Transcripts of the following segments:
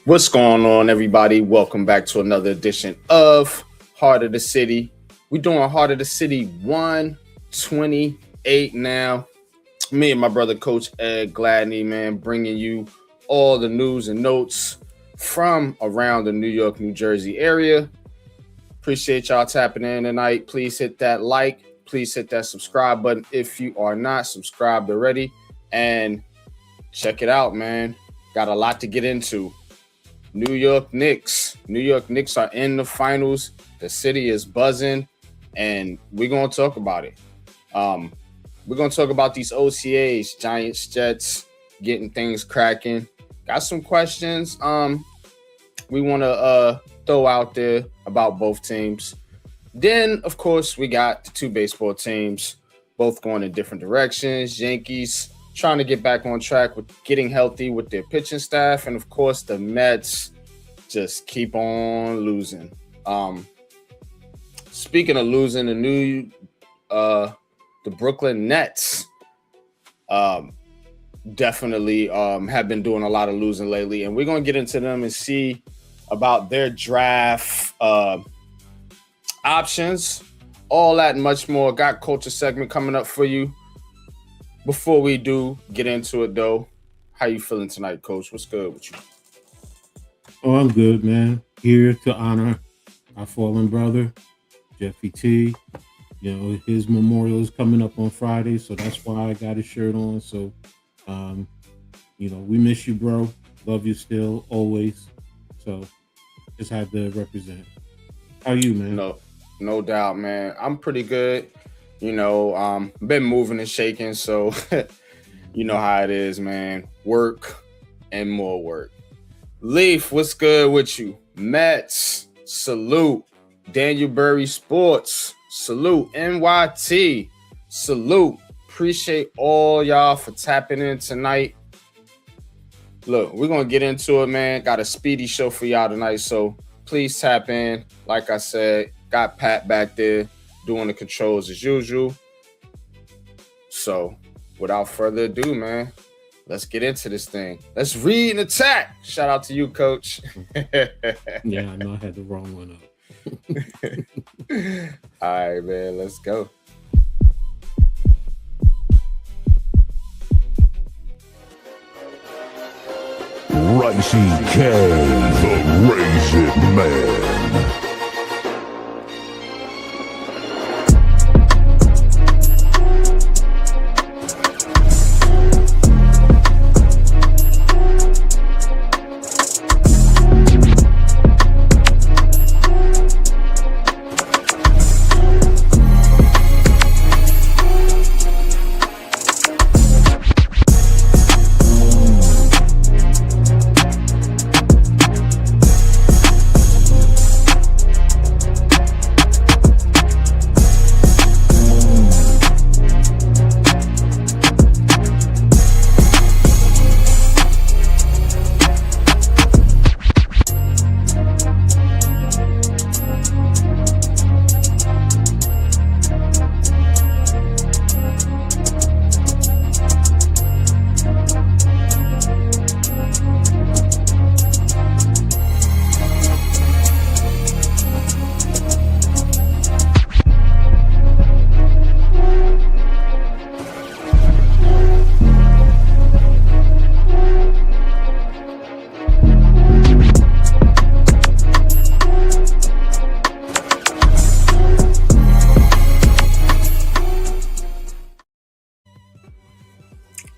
What's going on, everybody? Welcome back to another edition of Heart of the City. We're doing Heart of the City 128 now. Me and my brother, Coach Ed Gladney, man, bringing you all the news and notes from around the New York, New Jersey area. Appreciate y'all tapping in tonight. Please hit that like. Please hit that subscribe button if you are not subscribed already. And check it out, man. Got a lot to get into. New York Knicks. New York Knicks are in the finals. The city is buzzing, and we're going to talk about it. We're going to talk about these OTAs, Giants, Jets, getting things cracking. Got some questions we want to throw out there about both teams. Then, of course, we got the two baseball teams, both going in different directions. Yankees trying to get back on track with getting healthy with their pitching staff. And, of course, the Mets just keep on losing. Speaking of losing, the Brooklyn Nets definitely have been doing a lot of losing lately. And we're going to get into them and see about their draft options, all that and much more. Got culture segment coming up for you. Before we do get into it, though, how you feeling tonight, Coach? What's good with you? Oh, I'm good, man. Here to honor our fallen brother, Jeffy T. You know, his memorial is coming up on Friday, so that's why I got his shirt on. So, you know, we miss you, bro. Love you still, always. So, just had to represent. How you, man? No doubt, man. I'm pretty good. You know, been moving and shaking, so you know how it is, man. Work and more work. Leaf, what's good with you? Mets, salute. Daniel Burry Sports, salute. NYT, salute. Appreciate all y'all for tapping in tonight. Look, we're going to get into it, man. Got a speedy show for y'all tonight, so please tap in. Like I said, got Pat back there doing the controls as usual. So, without further ado, man, let's get into this thing. Let's read and attack. Shout out to you, Coach. Yeah, I know I had the wrong one up. All right, man, let's go. Ricey K, the Raisin Man.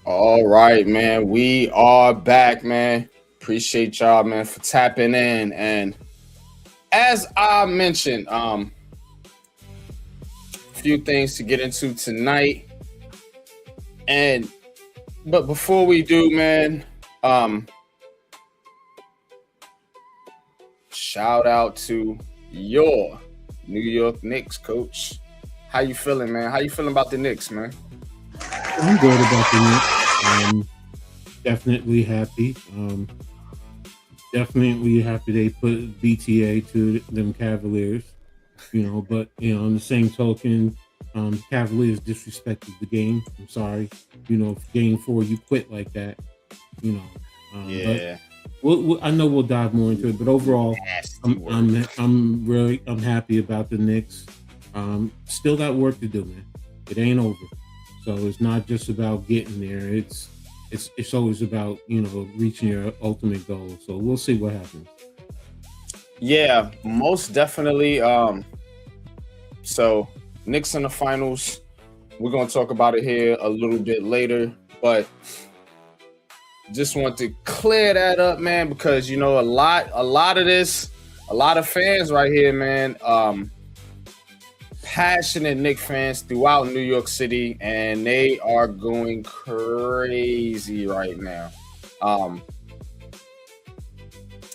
All right, man. We are back, man. Appreciate y'all, man, for tapping in. And as I mentioned, a few things to get into tonight. But before we do, man, shout out to your New York Knicks, Coach. How you feeling, man? How you feeling about the Knicks, man? I'm good about the Knicks. Definitely happy. Definitely happy they put BTA to them Cavaliers. You know, but you know, on the same token, Cavaliers disrespected the game. I'm sorry. You know, if game 4 you quit like that, you know. Yeah. I know we'll dive more into it, but overall, Nasty work. I'm happy about the Knicks. Still got work to do, man. It ain't over. So it's not just about getting there. It's always about, reaching your ultimate goal. So we'll see what happens. Yeah, most definitely. So Knicks in the finals. We're gonna talk about it here a little bit later, but just want to clear that up, man, because a lot of this, a lot of fans right here, man. Passionate Knicks fans throughout New York City, and they are going crazy right now.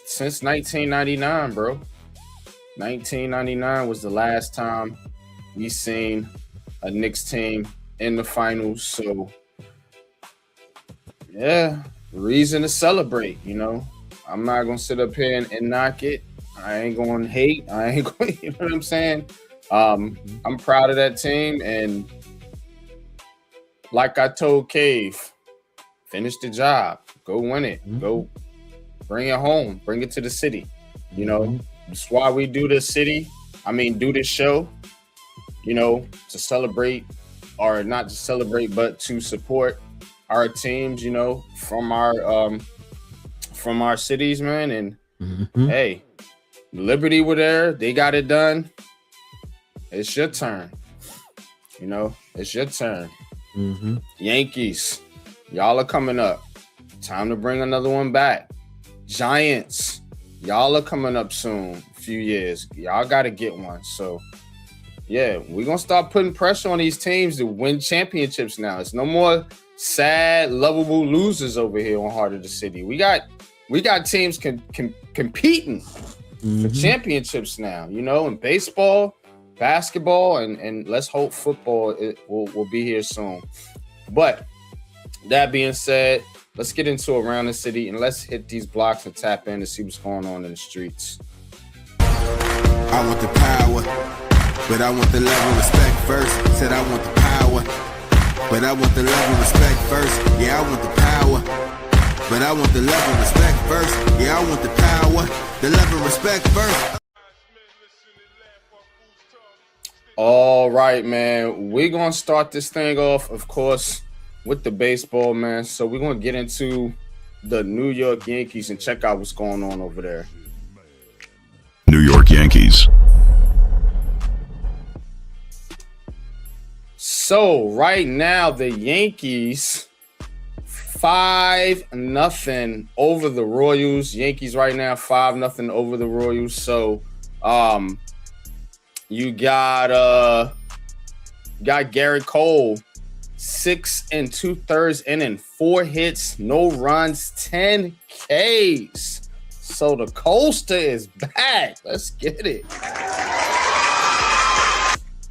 Since 1999, bro. 1999 was the last time we seen a Knicks team in the finals. So, yeah, reason to celebrate, I'm not going to sit up here and knock it. I ain't going to hate. I ain't going to, you know what I'm saying? I'm proud of that team. And like I told Cave, finish the job. Go win it. Mm-hmm. Go bring it home. Bring it to the city. Mm-hmm. That's why we do this do this show, to celebrate, or not to celebrate, but to support our teams, from our cities, man. And hey, Liberty were there. They got it done. It's your turn. It's your turn. Mm-hmm. Yankees, y'all are coming up. Time to bring another one back. Giants, y'all are coming up soon. A few years. Y'all got to get one. So, yeah, we're going to start putting pressure on these teams to win championships now. It's no more sad, lovable losers over here on Heart of the City. We got teams competing for championships now, in baseball, basketball, and let's hope football will be here soon. But that being said, let's get into Around the City and let's hit these blocks and tap in to see what's going on in the streets. I want the power, but I want the love and respect first. Said I want the power, but I want the love and respect first. Yeah, I want the power, but I want the love and respect first. Yeah, I want the power, the love and respect first. All right, man. We're going to start this thing off, of course, with the baseball, man. So we're going to get into the New York Yankees and check out what's going on over there. New York Yankees. So right now, the Yankees 5-0 over the Royals. Yankees right now 5-0 over the Royals. So you got Garrett Cole, 6 2/3 inning, 4 hits, no runs, 10 Ks. So the coaster is back. Let's get it.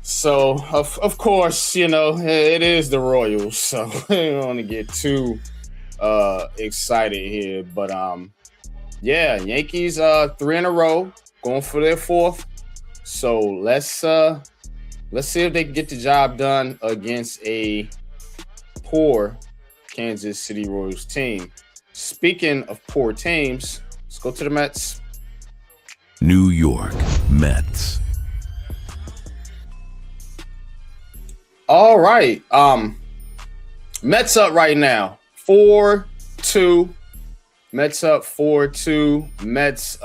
So of course, it is the Royals. So I don't want to get too excited here, but yeah, Yankees 3 in a row, going for their 4th. So let's see if they can get the job done against a poor Kansas City Royals team. Speaking of poor teams, let's go to the Mets. New York Mets. All right. Mets up right now. 4-2. Mets up 4-2. Mets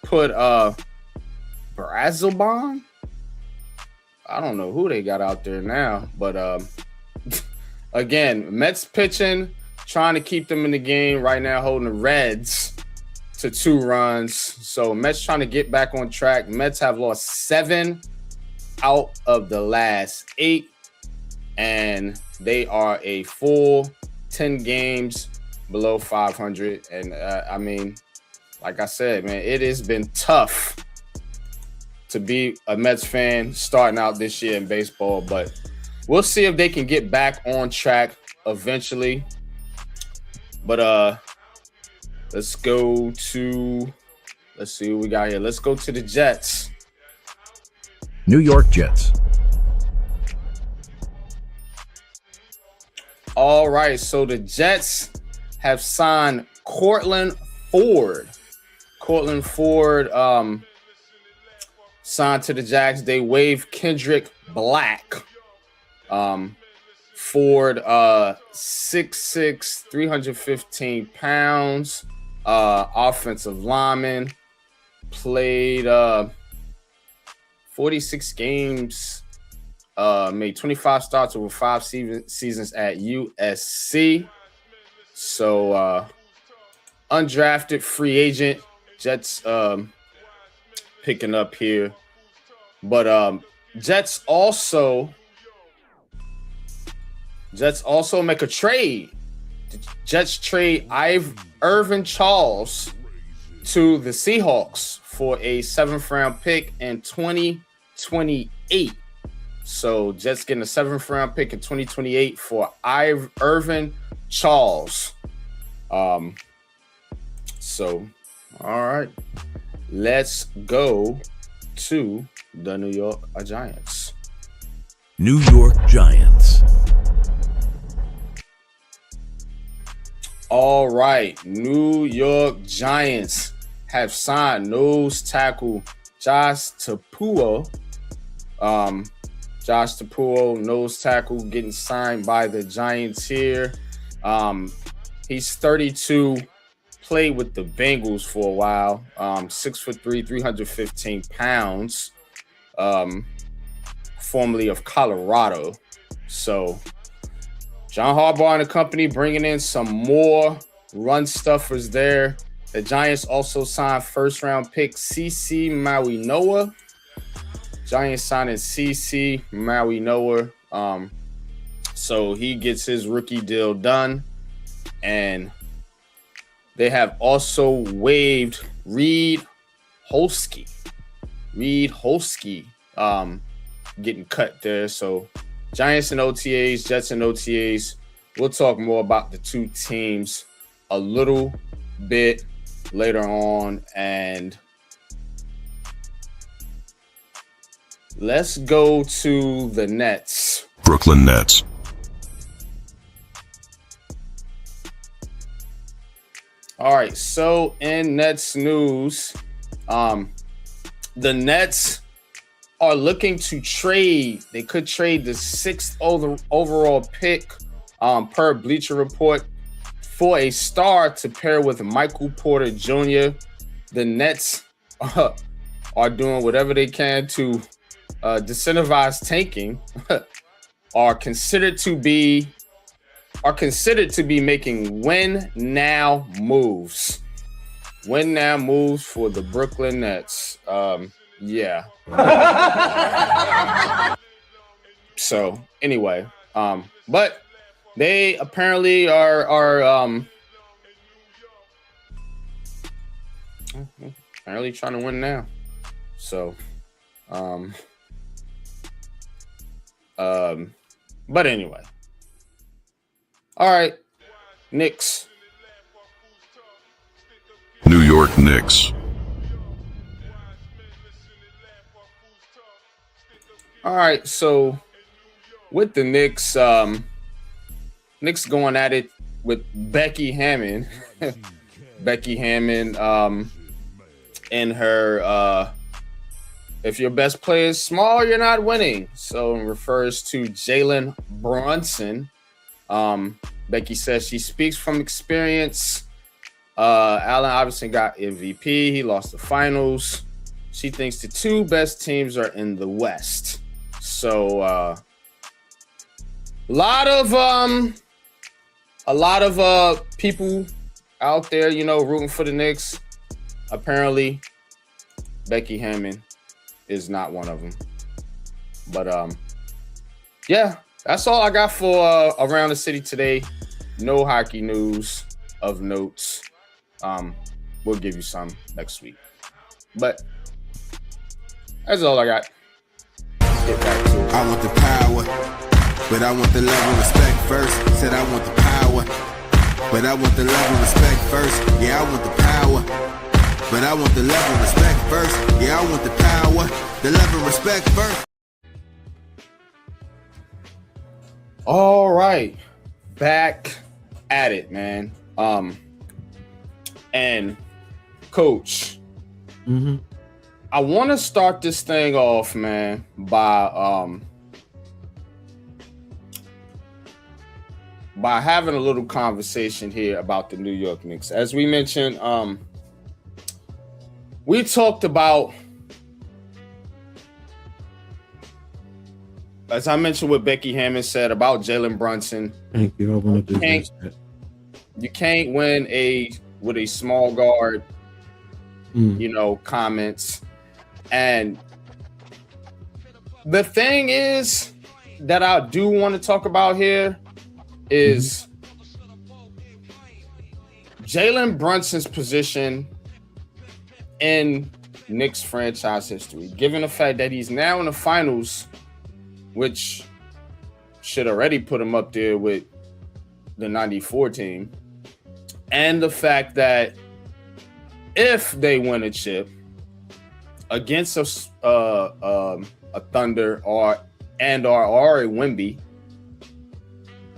put Brazelbon. I don't know who they got out there now, but again, Mets pitching, trying to keep them in the game right now, holding the Reds to 2 runs. So Mets trying to get back on track. Mets have lost 7 out of the last 8, and they are a full 10 games below 500. And I mean, like I said, man, it has been tough to be a Mets fan starting out this year in baseball, but we'll see if they can get back on track eventually. But let's see what we got here. Let's go to the Jets. New York Jets. All right, so the Jets have signed Cortland Ford. Cortland Ford signed to the Jags. They waived Kendrick Black. Ford, 6'6", 315 pounds, offensive lineman, played 46 games, made 25 starts over 5 seasons at USC. So undrafted free agent. Jets picking up here. But Jets also make a trade. The Jets trade Irvin Charles to the Seahawks for a 7th round pick in 2028. So Jets getting a 7th round pick in 2028 for Irvin Charles. So, all right, let's go to the New York Giants. New York Giants. All right, New York Giants have signed nose tackle Josh Tapuo. Josh Tapuo, nose tackle, getting signed by the Giants here. He's 32, played with the Bengals for a while. 6'3", 315 pounds. Formerly of Colorado. So John Harbaugh and the company bringing in some more run stuffers there. The Giants also signed 1st round pick CC Mawinoa. Giants signing CC Mawinoa. So he gets his rookie deal done. And they have also waived Reed Holsky. Getting cut there. So Giants and OTAs, Jets and OTAs. We'll talk more about the two teams a little bit later on. And let's go to the Nets. Brooklyn Nets. All right, so in Nets news, the Nets are looking to trade. They could trade the 6th overall pick per Bleacher Report for a star to pair with Michael Porter Jr. The Nets are doing whatever they can to disincentivize tanking. are considered to be making win now moves. Win now moves for the Brooklyn Nets. Yeah. So anyway, but they apparently are apparently trying to win now. So but anyway. All right, Knicks. New York Knicks. All right, so with the Knicks, Knicks going at it with Becky Hammond. Becky Hammond in her if your best player is small, you're not winning. So it refers to Jalen Brunson. Becky says she speaks from experience. Allen Iverson got MVP. He lost the finals. She thinks the two best teams are in the West. So a lot of people out there, rooting for the Knicks. Apparently, Becky Hammond is not one of them. But yeah, that's all I got for around the city today. No hockey news of notes. We'll give you some next week. But that's all I got. Let's get back to it. I want the power, but I want the love and respect first. Said I want the power, but I want the love and respect first. Yeah, I want the power, but I want the love and respect first. Yeah, I want the power, the love and respect first. All right, back at it, man. And Coach, Mm-hmm. I want to start this thing off, man, by having a little conversation here about the New York Knicks. As we mentioned, we talked about, as I mentioned what Becky Hammond said about Jalen Brunson. Thank you. I want to do that. You can't win with a small guard, comments. And the thing is that I do want to talk about here is Jalen Brunson's position in Knicks franchise history, given the fact that he's now in the finals, which should already put him up there with the 94 team, and the fact that if they win a chip against a Thunder or a Wemby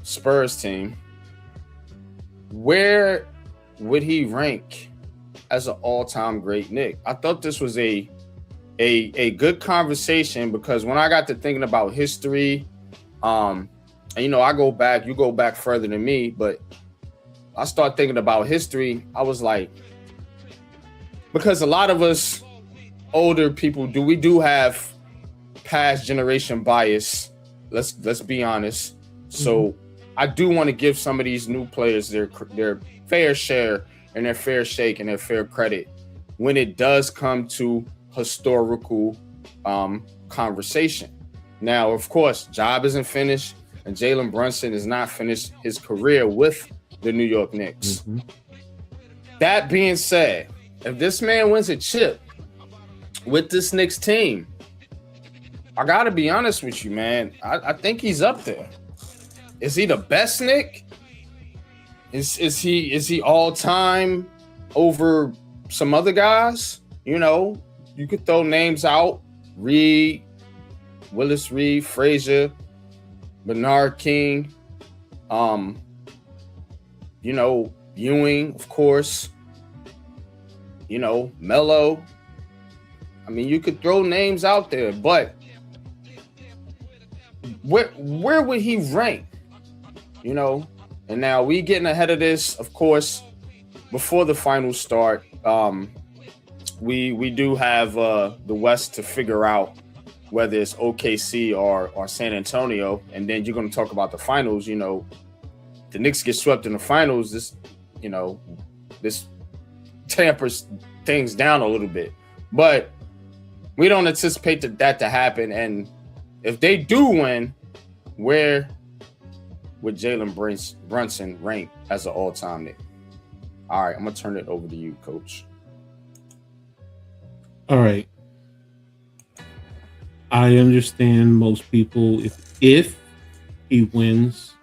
Spurs team, where would he rank as an all-time great Knick? I thought this was a good conversation, because when I got to thinking about history, and you go back further than me, but I start thinking about history. I was like, because a lot of us older people we do have past generation bias. Let's be honest. So I do want to give some of these new players their fair share and their fair shake and their fair credit when it does come to historical conversation. Now, of course, job isn't finished, and Jalen Brunson is not finished his career with the New York Knicks. That being said, if this man wins a chip with this Knicks team, I gotta be honest with you, man. I think he's up there. Is he the best Knick? Is he all time over some other guys? You could throw names out: Reed, Willis Reed, Frazier, Bernard King, Ewing, of course, Melo. I mean, you could throw names out there, but where would he rank? And now we getting ahead of this, of course, before the finals start. We do have the West to figure out whether it's OKC or San Antonio, and then you're going to talk about the finals. The Knicks get swept in the finals. This tampers things down a little bit, but we don't anticipate that to happen. And if they do win, where would Jalen Brunson rank as an all-time Knick? All right, I'm gonna turn it over to you, Coach. All right. I understand most people, if he wins,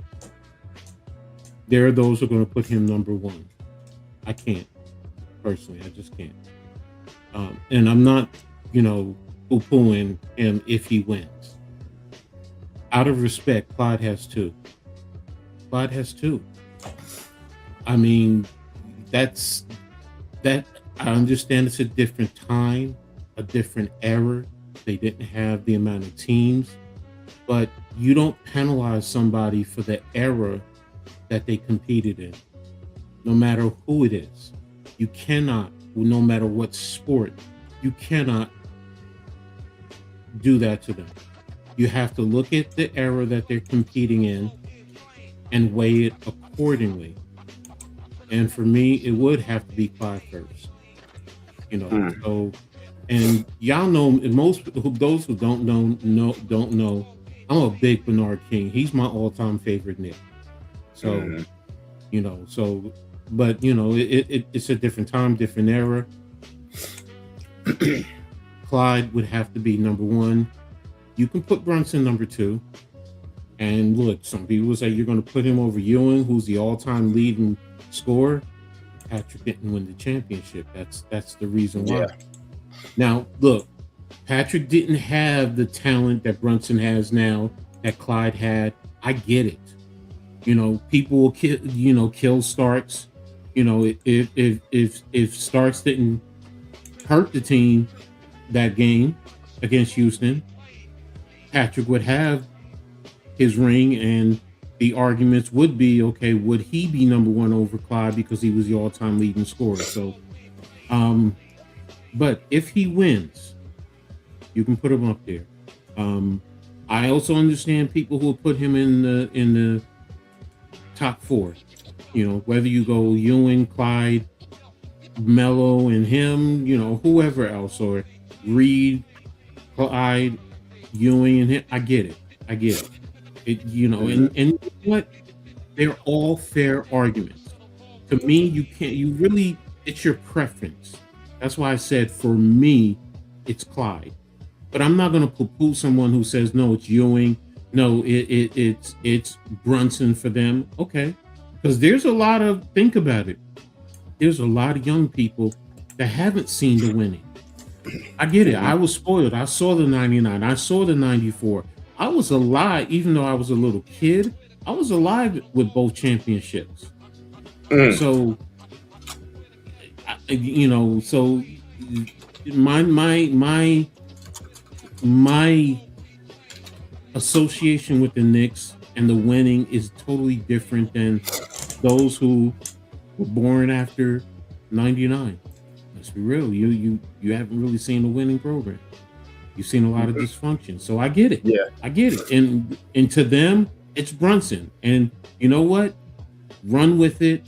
there are those who are going to put him number one. I can't. Personally, I just can't. And I'm not, poo-pooing him if he wins. Out of respect, Clyde has two. I mean, that I understand it's a different time, a different era. They didn't have the amount of teams, but you don't penalize somebody for the era that they competed in, no matter who it is. You cannot, no matter what sport, you cannot do that to them. You have to look at the era that they're competing in and weigh it accordingly. And for me, it would have to be Clyde first. So, and y'all know, and those who don't know, I'm a big Bernard King. He's my all-time favorite Knick. So, but it's a different time, different era. Clyde would have to be number one. You can put Brunson number two. And look, some people say you're going to put him over Ewing, who's the all-time leading scorer. Patrick didn't win the championship. That's the reason why. Yeah. Now, look, Patrick didn't have the talent that Brunson has now, that Clyde had. I get it. People will kill starts. You know, if Starks didn't hurt the team that game against Houston, Patrick would have his ring, and the arguments would be, okay, would he be number one over Clyde because he was the all-time leading scorer? So, but if he wins, you can put him up there. I also understand people who will put him in the top four. You know, whether you go Ewing, Clyde, Melo, and him, you know, whoever else, or Reed, Clyde, Ewing, and him. I get it. You know, and what? They're all fair arguments. To me, you really, it's your preference. That's why I said, for me, it's Clyde. But I'm not going to poo-poo someone who says, no, it's Ewing. No, it's Brunson for them. Okay. Because there's a lot of, think about it. There's a lot of young people that haven't seen the winning. I get it. I was spoiled. I saw the 99. I saw the 94. I was alive, even though I was a little kid. I was alive with both championships. So, you know, so my association with the Knicks and the winning is totally different than those who were born after 99. Let's be real. You haven't really seen a winning program. You've seen a lot of dysfunction. So I get it. Yeah. I get it. And to them, it's Brunson. And you know what? Run with it,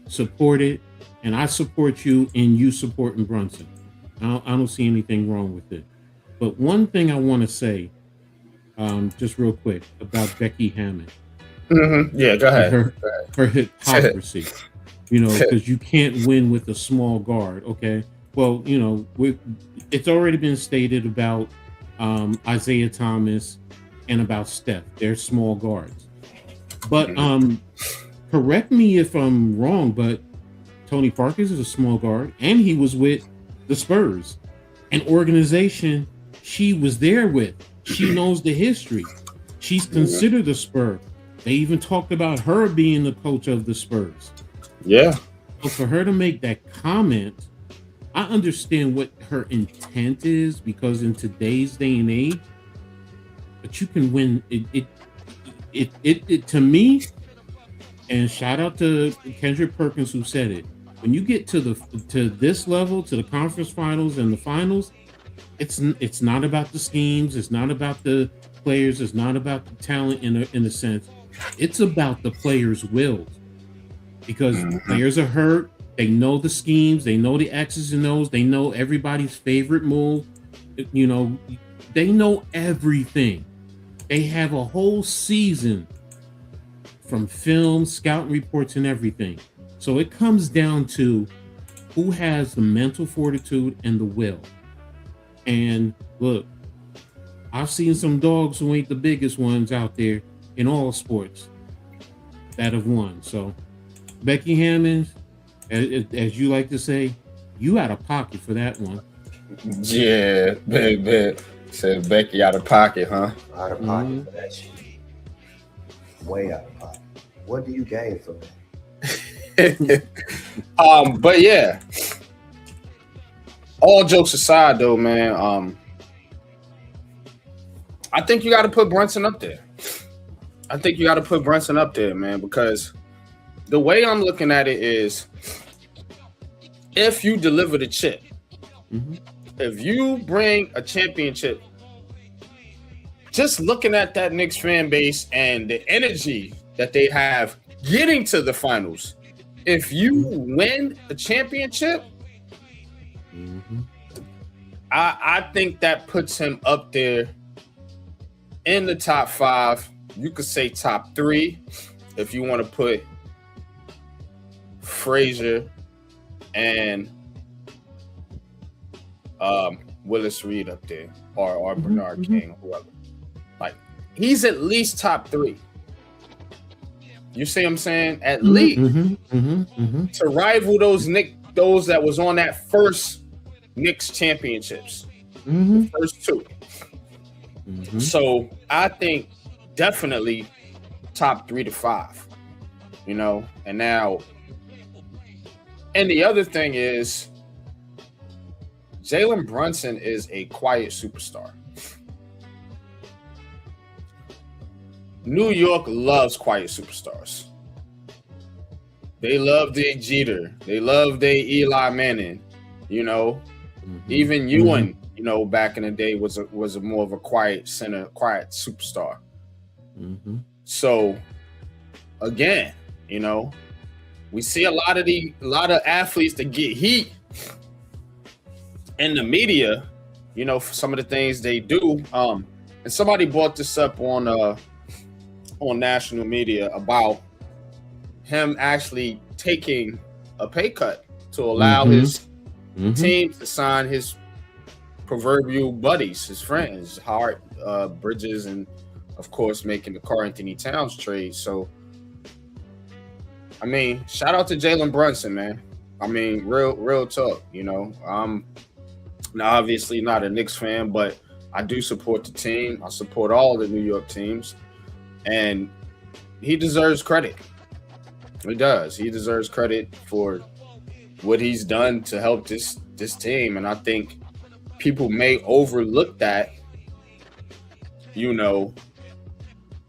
support it, and I support you in you supporting Brunson. I don't see anything wrong with it. But one thing I want to say, just real quick, about Becky Hammond. Yeah, go ahead. Her hypocrisy. You know, because you can't win with a small guard. Okay. Well, you know, it's already been stated about Isaiah Thomas and about Steph. They're small guards. But correct me if I'm wrong, but Tony Parkers is a small guard, and he was with the Spurs, an organization she was there with. She knows the history. She's considered a Spur. They even talked about her being the coach of the Spurs. Yeah. So for her to make that comment, I understand what her intent is, because in today's day and age, but you can win it to me. And shout out to Kendrick Perkins who said it. When you get to this level, to the conference finals and the finals, it's not about the schemes, it's not about the players, it's not about the talent in a sense. It's about the players' wills. Because players are hurt, they know the schemes, they know the X's and O's, they know everybody's favorite move. You know, they know everything. They have a whole season from film, scouting reports, and everything. So it comes down to who has the mental fortitude and the will. And look, I've seen some dogs who ain't the biggest ones out there in all sports that have won. So Becky Hammond, as you like to say, you out of pocket for that one. Yeah, big. Said Becky out of pocket, huh? Out of pocket for that shit. Way out of pocket. What do you gain from that? But yeah. All jokes aside, though, man, I think you got to put Brunson up there. Man, because the way I'm looking at it is, if you deliver the chip, if you bring a championship, just looking at that Knicks fan base and the energy that they have getting to the finals, if you win a championship, I think that puts him up there in the top 5. You could say top 3 if you want to put Frazier and Willis Reed up there, or Bernard King, whoever. Like, he's at least top 3. You see what I'm saying? At least to rival those that was on that first Knicks championships, the first 2. So I think definitely top 3 to 5. You know, and now And the other thing is, Jalen Brunson is a quiet superstar. New York loves quiet superstars. They love their Jeter. They love their Eli Manning. You know, even Ewan, you know, back in the day was a more of a quiet center, quiet superstar. So again, you know, we see a lot of athletes that get heat in the media, you know, for some of the things they do. And somebody brought this up on national media about him actually taking a pay cut to allow his team to sign his proverbial buddies, his friends, Hart, Bridges, and of course making the Karl Anthony Towns trade. So, I mean, shout out to Jalen Brunson, man. I mean, real talk. You know, I'm obviously not a Knicks fan, but I do support the team. I support all the New York teams, and he deserves credit. He does. He deserves credit for what he's done to help this team, and I think people may overlook that. You know,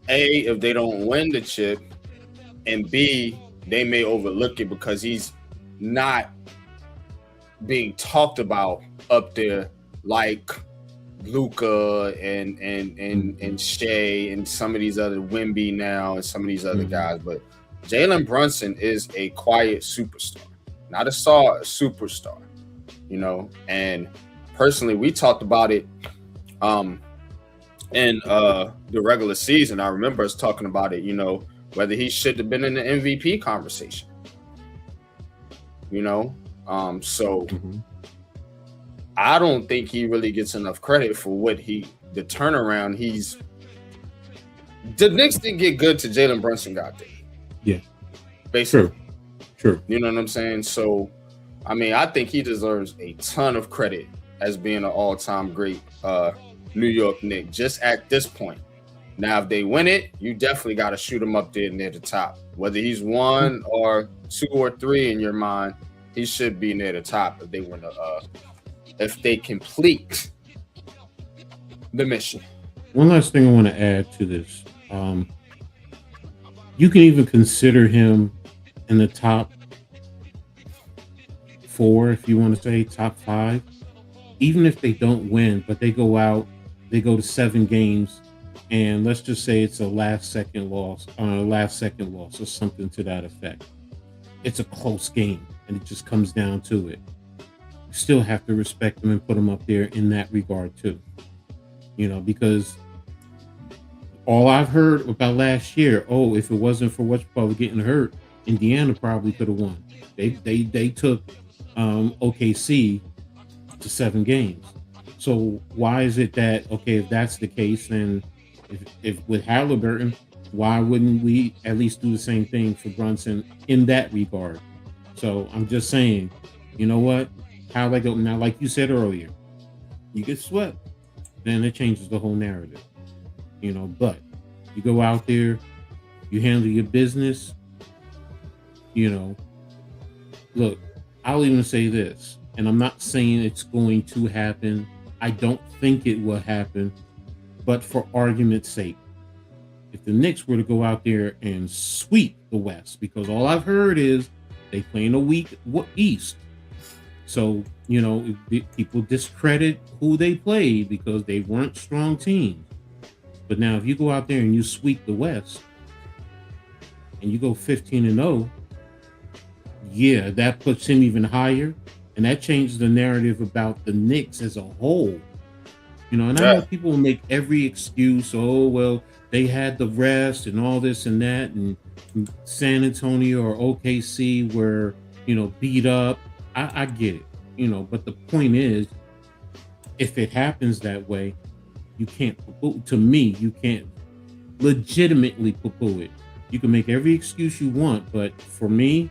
A, if they don't win the chip, and B, they may overlook it because he's not being talked about up there like Luka and Shea and some of these other Wemby now and some of these other guys. But Jalen Brunson is a quiet superstar, not a star, a superstar, you know. And personally, we talked about it in the regular season. I remember us talking about it, you know, whether he should have been in the MVP conversation, you know. So I don't think he really gets enough credit for what the turnaround the Knicks didn't get good till Jalen Brunson got there. Yeah. Basically. True. You know what I'm saying? So, I mean, I think he deserves a ton of credit as being an all-time great New York Knick just at this point. Now, if they win it, you definitely got to shoot him up there near the top. Whether he's 1 or 2 or 3 in your mind, he should be near the top if they win if they complete the mission. One last thing I want to add to this. You can even consider him in the top 4, if you want to say top 5, even if they don't win, but they go out, they go to 7 games, and let's just say it's a last second loss or something to that effect. It's a close game, and it just comes down to it. You still have to respect them and put them up there in that regard too. You know, because all I've heard about last year, if it wasn't for what's probably getting hurt, Indiana probably could have won. They took OKC to 7 games. So why is it that, okay, if that's the case, then if with Halliburton, why wouldn't we at least do the same thing for Brunson in that regard? So I'm just saying, you know what? How they go now, like you said earlier, you get swept, then it changes the whole narrative. You know, but you go out there, you handle your business, you know. Look, I'll even say this, and I'm not saying it's going to happen. I don't think it will happen, but for argument's sake, if the Knicks were to go out there and sweep the West, because all I've heard is they play in a weak East. So, you know, people discredit who they played because they weren't strong teams. But now if you go out there and you sweep the West and you go 15-0, yeah, that puts him even higher. And that changes the narrative about the Knicks as a whole. You know, and I know people will make every excuse. Oh, well, they had the rest and all this and that. And San Antonio or OKC were, you know, beat up. I get it, you know, but the point is, if it happens that way, you can't, to me, you can't legitimately poo-poo it. You can make every excuse you want, but for me,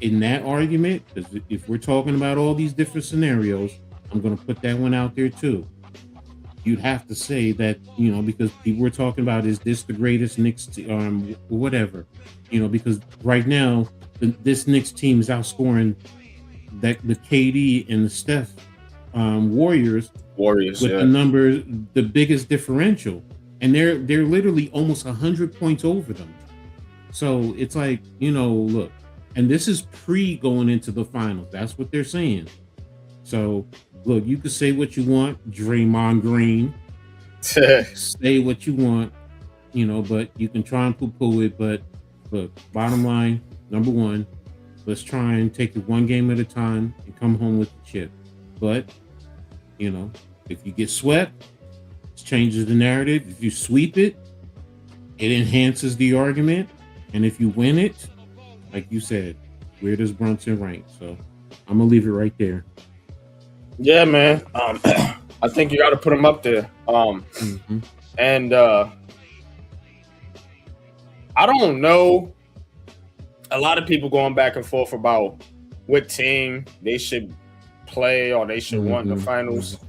in that argument, because if we're talking about all these different scenarios, I'm going to put that one out there too. You'd have to say that, you know, because people were talking about, is this the greatest Knicks or whatever, you know, because right now this Knicks team is outscoring the KD and the Steph Warriors with the numbers, the biggest differential, and they're literally almost 100 points over them. So it's like, look, and this is pre going into the finals. That's what they're saying. So look, you can say what you want, Draymond Green. Say what you want, but you can try and poo-poo it. But look, bottom line, number one, let's try and take it one game at a time and come home with the chip. But, if you get swept, it changes the narrative. If you sweep it, it enhances the argument. And if you win it, like you said, where does Brunson rank? So I'm going to leave it right there. Yeah, man. I think you got to put him up there. And I don't know. A lot of people going back and forth about what team they should play or they should want in the finals.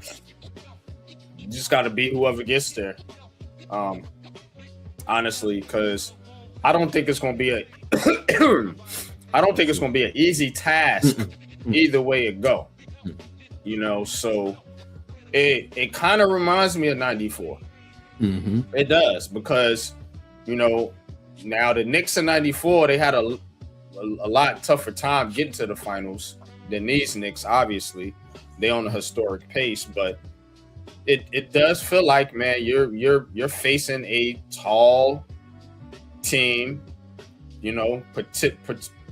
You just got to beat whoever gets there. Honestly, because I don't think it's going to be an easy task either way it go. So it kind of reminds me of 94. It does, because now the Knicks in 94, they had a lot tougher time getting to the finals than these Knicks. Obviously, they on a historic pace, but it does feel like, man, you're facing a tall team,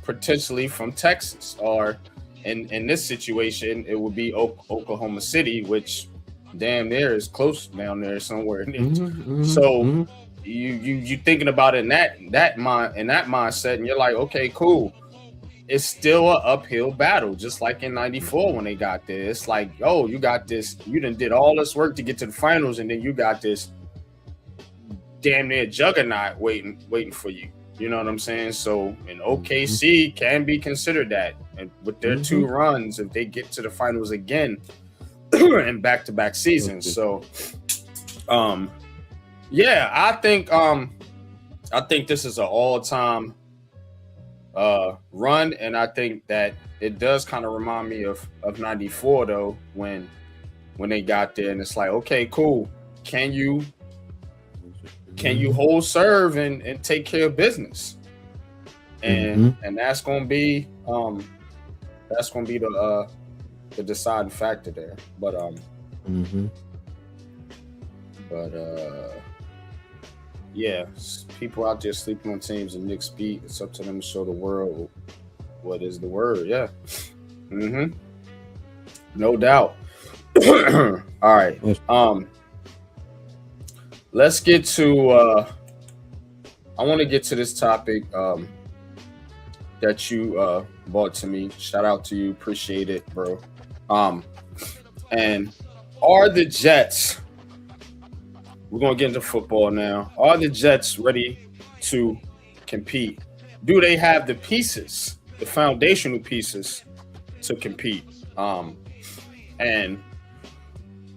potentially from Texas, or in this situation, it would be Oklahoma City, which damn near is close down there somewhere. So you thinking about it in that mindset, and you're like, okay, cool. It's still an uphill battle, just like in 94 when they got there. It's like, oh, you got this. You done did all this work to get to the finals, and then you got this damn near juggernaut waiting for you. You know what I'm saying? So, and OKC can be considered that, and with their two runs, if they get to the finals again in back-to-back seasons. So, yeah, I think this is an all-time run, and I think that it does kind of remind me of 94 though, when they got there, and it's like, okay, cool. Can you hold serve and take care of business? And that's gonna be the deciding factor there. But yeah, people out there sleeping on teams and Knicks beat. It's up to them to show the world what is the word. Yeah. No doubt. All right. Let's get to I want to get to this topic that you brought to me. Shout out to you. Appreciate it, bro. And are the Jets, we're going to get into football now. Are the Jets ready to compete? Do they have the pieces, the foundational pieces to compete? And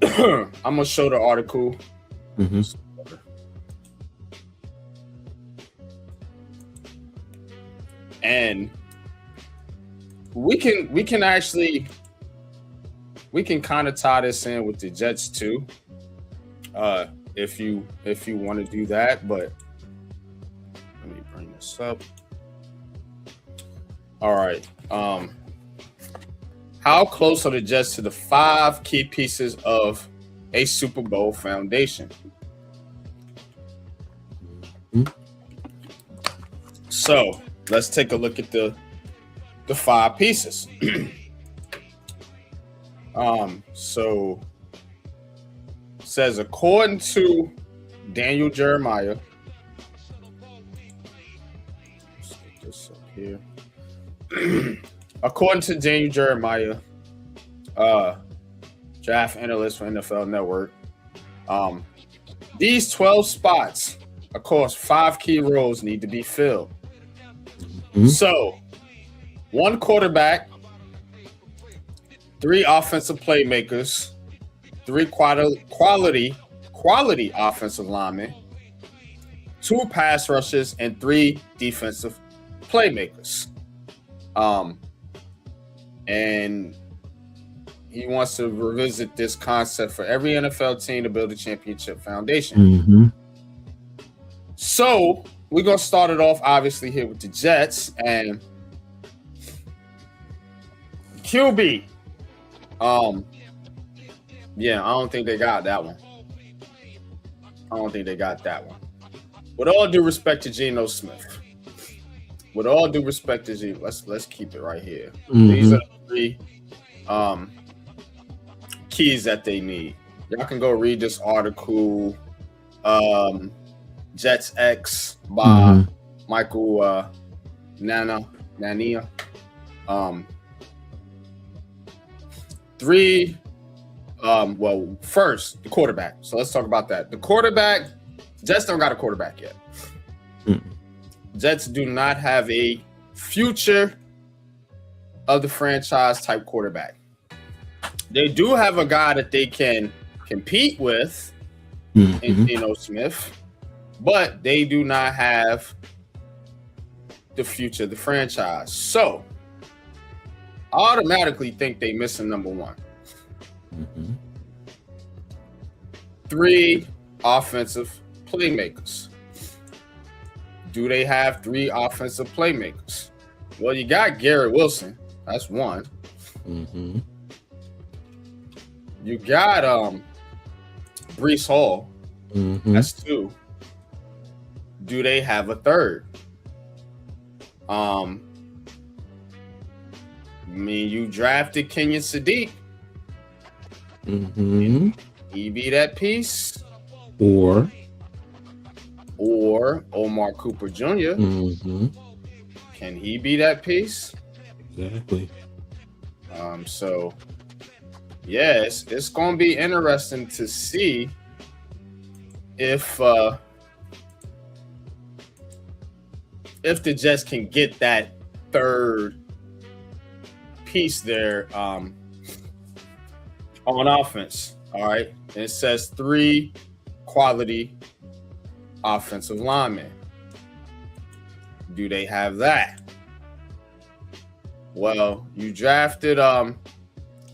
I'm going to show the article. And we can kind of tie this in with the Jets too. If you want to do that, but let me bring this up. All right. How close are the Jets to the 5 key pieces of a Super Bowl foundation? So let's take a look at the 5 pieces. So it says, according to Daniel Jeremiah, let's get this up here. According to Daniel Jeremiah, draft analyst for NFL Network, these 12 spots across 5 key roles need to be filled. So, 1 quarterback, 3 offensive playmakers, 3 quality offensive linemen, 2 pass rushers, and 3 defensive playmakers. And he wants to revisit this concept for every NFL team to build a championship foundation. Mm-hmm. So we're gonna start it off obviously here with the Jets and QB. Yeah, I don't think they got that one. With all due respect to Geno Smith. Let's keep it right here. Mm-hmm. These are the three keys that they need. Y'all can go read this article, Jets X by Michael Nania. Three. Well, first the quarterback. So let's talk about that. The quarterback. Jets don't got a quarterback yet. Jets do not have a future of the franchise type quarterback. They do have a guy that they can compete with in Geno Smith, but they do not have the future of the franchise. So I automatically think they missing number one. 3 offensive playmakers. Do they have 3 offensive playmakers? Well, you got Garrett Wilson. That's one. You got Breece Hall. That's 2. Do they have a 3rd? I mean, you drafted Kenyon Sadiq. He be that piece. Or Omar Cooper Jr. Can he be that piece? Exactly. So yeah, it's gonna be interesting to see if the Jets can get that 3rd piece there on offense. All right. And it says 3 quality offensive linemen. Do they have that? Well, you drafted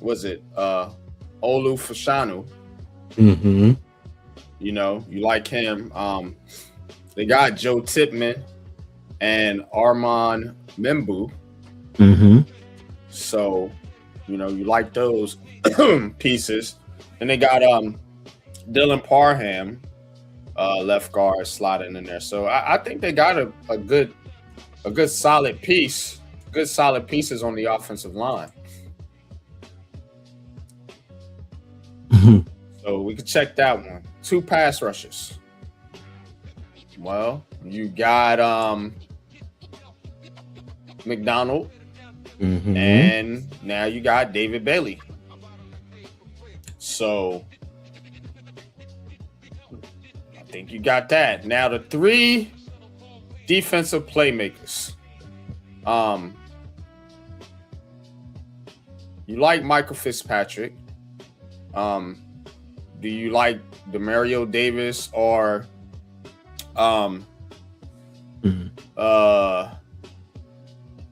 was it Olu Fashanu? You know, you like him. They got Joe Tipman and Armand Membu. So, you know, you like those pieces. And they got Dylan Parham, left guard, slotting in there. So I think they got a good solid piece, good solid pieces on the offensive line. So we could check that one. 2 pass rushers. Well, you got McDonald, and now you got David Bailey. So I think you got that. Now the 3 defensive playmakers. You like Michael Fitzpatrick. Do you like Demario Davis or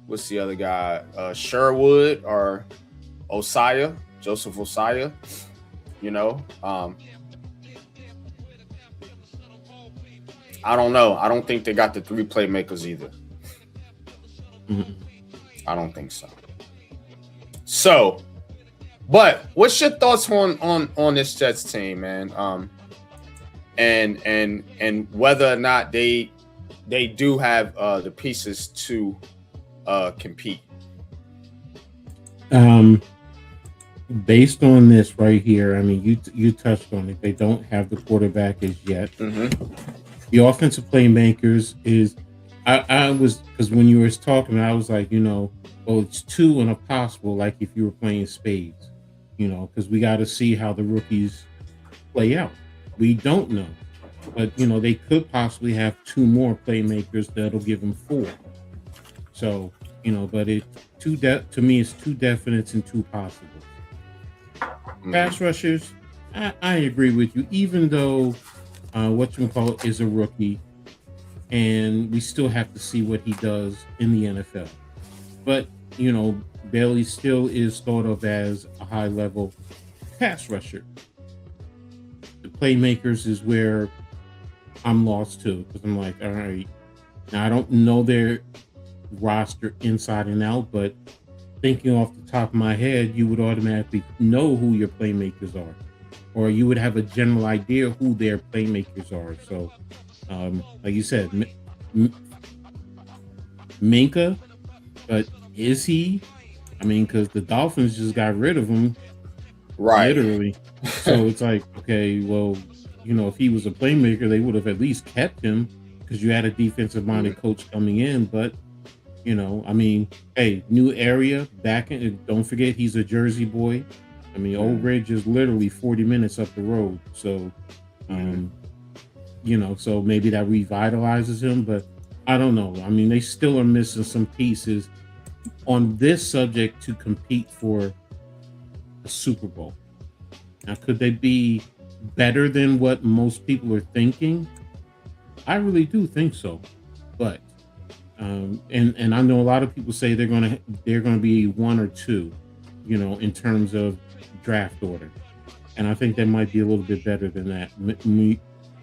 what's the other guy? Sherwood or Joseph Osaya? You know, I don't know. I don't think they got the 3 playmakers either. I don't think so. So, but what's your thoughts on this Jets team, man? And whether or not they do have the pieces to compete. Based on this right here, I mean, you touched on it. They don't have the quarterback as yet. The offensive playmakers is, I was, because when you were talking, I was like, you know, well, it's 2 and a possible, like if you were playing spades, you know, because we got to see how the rookies play out. We don't know, but you know, they could possibly have 2 more playmakers that'll give them 4. So, you know, but to me, it's 2 definites and 2 possibles. Pass rushers, I agree with you, even though whatchamacallit is a rookie, and we still have to see what he does in the NFL. But Bailey still is thought of as a high level pass rusher. The playmakers is where I'm lost too, because I'm like, all right, now I don't know their roster inside and out, but thinking off the top of my head, you would automatically know who your playmakers are, or you would have a general idea who their playmakers are. So, like you said, Minka, but is he? I mean, because the Dolphins just got rid of him, Right. literally. So it's like, okay, well, if he was a playmaker, they would have at least kept him because you had a defensive-minded coach coming in. But I mean, hey, new area back in. Don't forget, he's a Jersey boy. I mean, Old Ridge is literally 40 minutes up the road. So, so maybe that revitalizes him. But I don't know. I mean, they still are missing some pieces on this subject to compete for a Super Bowl. Now, could they be better than what most people are thinking? I really do think so. But and I know a lot of people say they're gonna be 1 or 2, in terms of draft order, and I think they might be a little bit better than that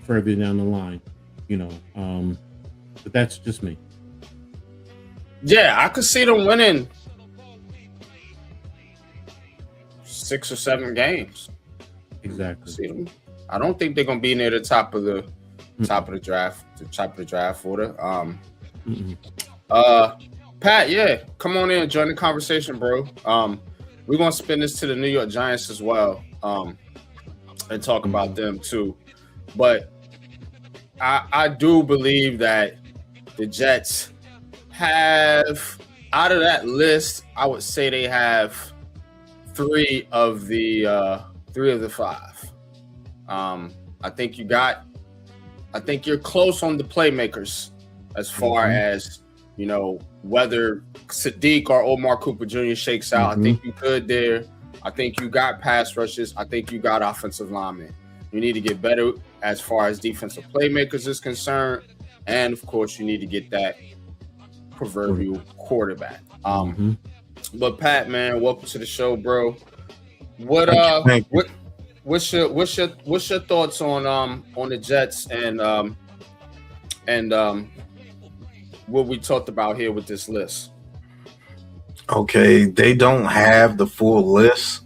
further down the line, but that's just me. Yeah, I could see them winning 6 or 7 games. Exactly. See them. I don't think they're gonna be near the top of the draft order. Pat, yeah, come on in, join the conversation, bro. We're gonna spin this to the New York Giants as well, and talk about them too. But I do believe that the Jets have, out of that list, I would say they have 3 of the 5. I think you're close on the playmakers as far as whether Sadiq or Omar Cooper Jr. shakes out. I think you could there. I think you got pass rushes. I think you got offensive linemen. You need to get better as far as defensive playmakers is concerned, and of course, you need to get that proverbial quarterback. But Pat, man, welcome to the show, bro. What's your thoughts on the Jets and what we talked about here with this list? Okay, they don't have the full list,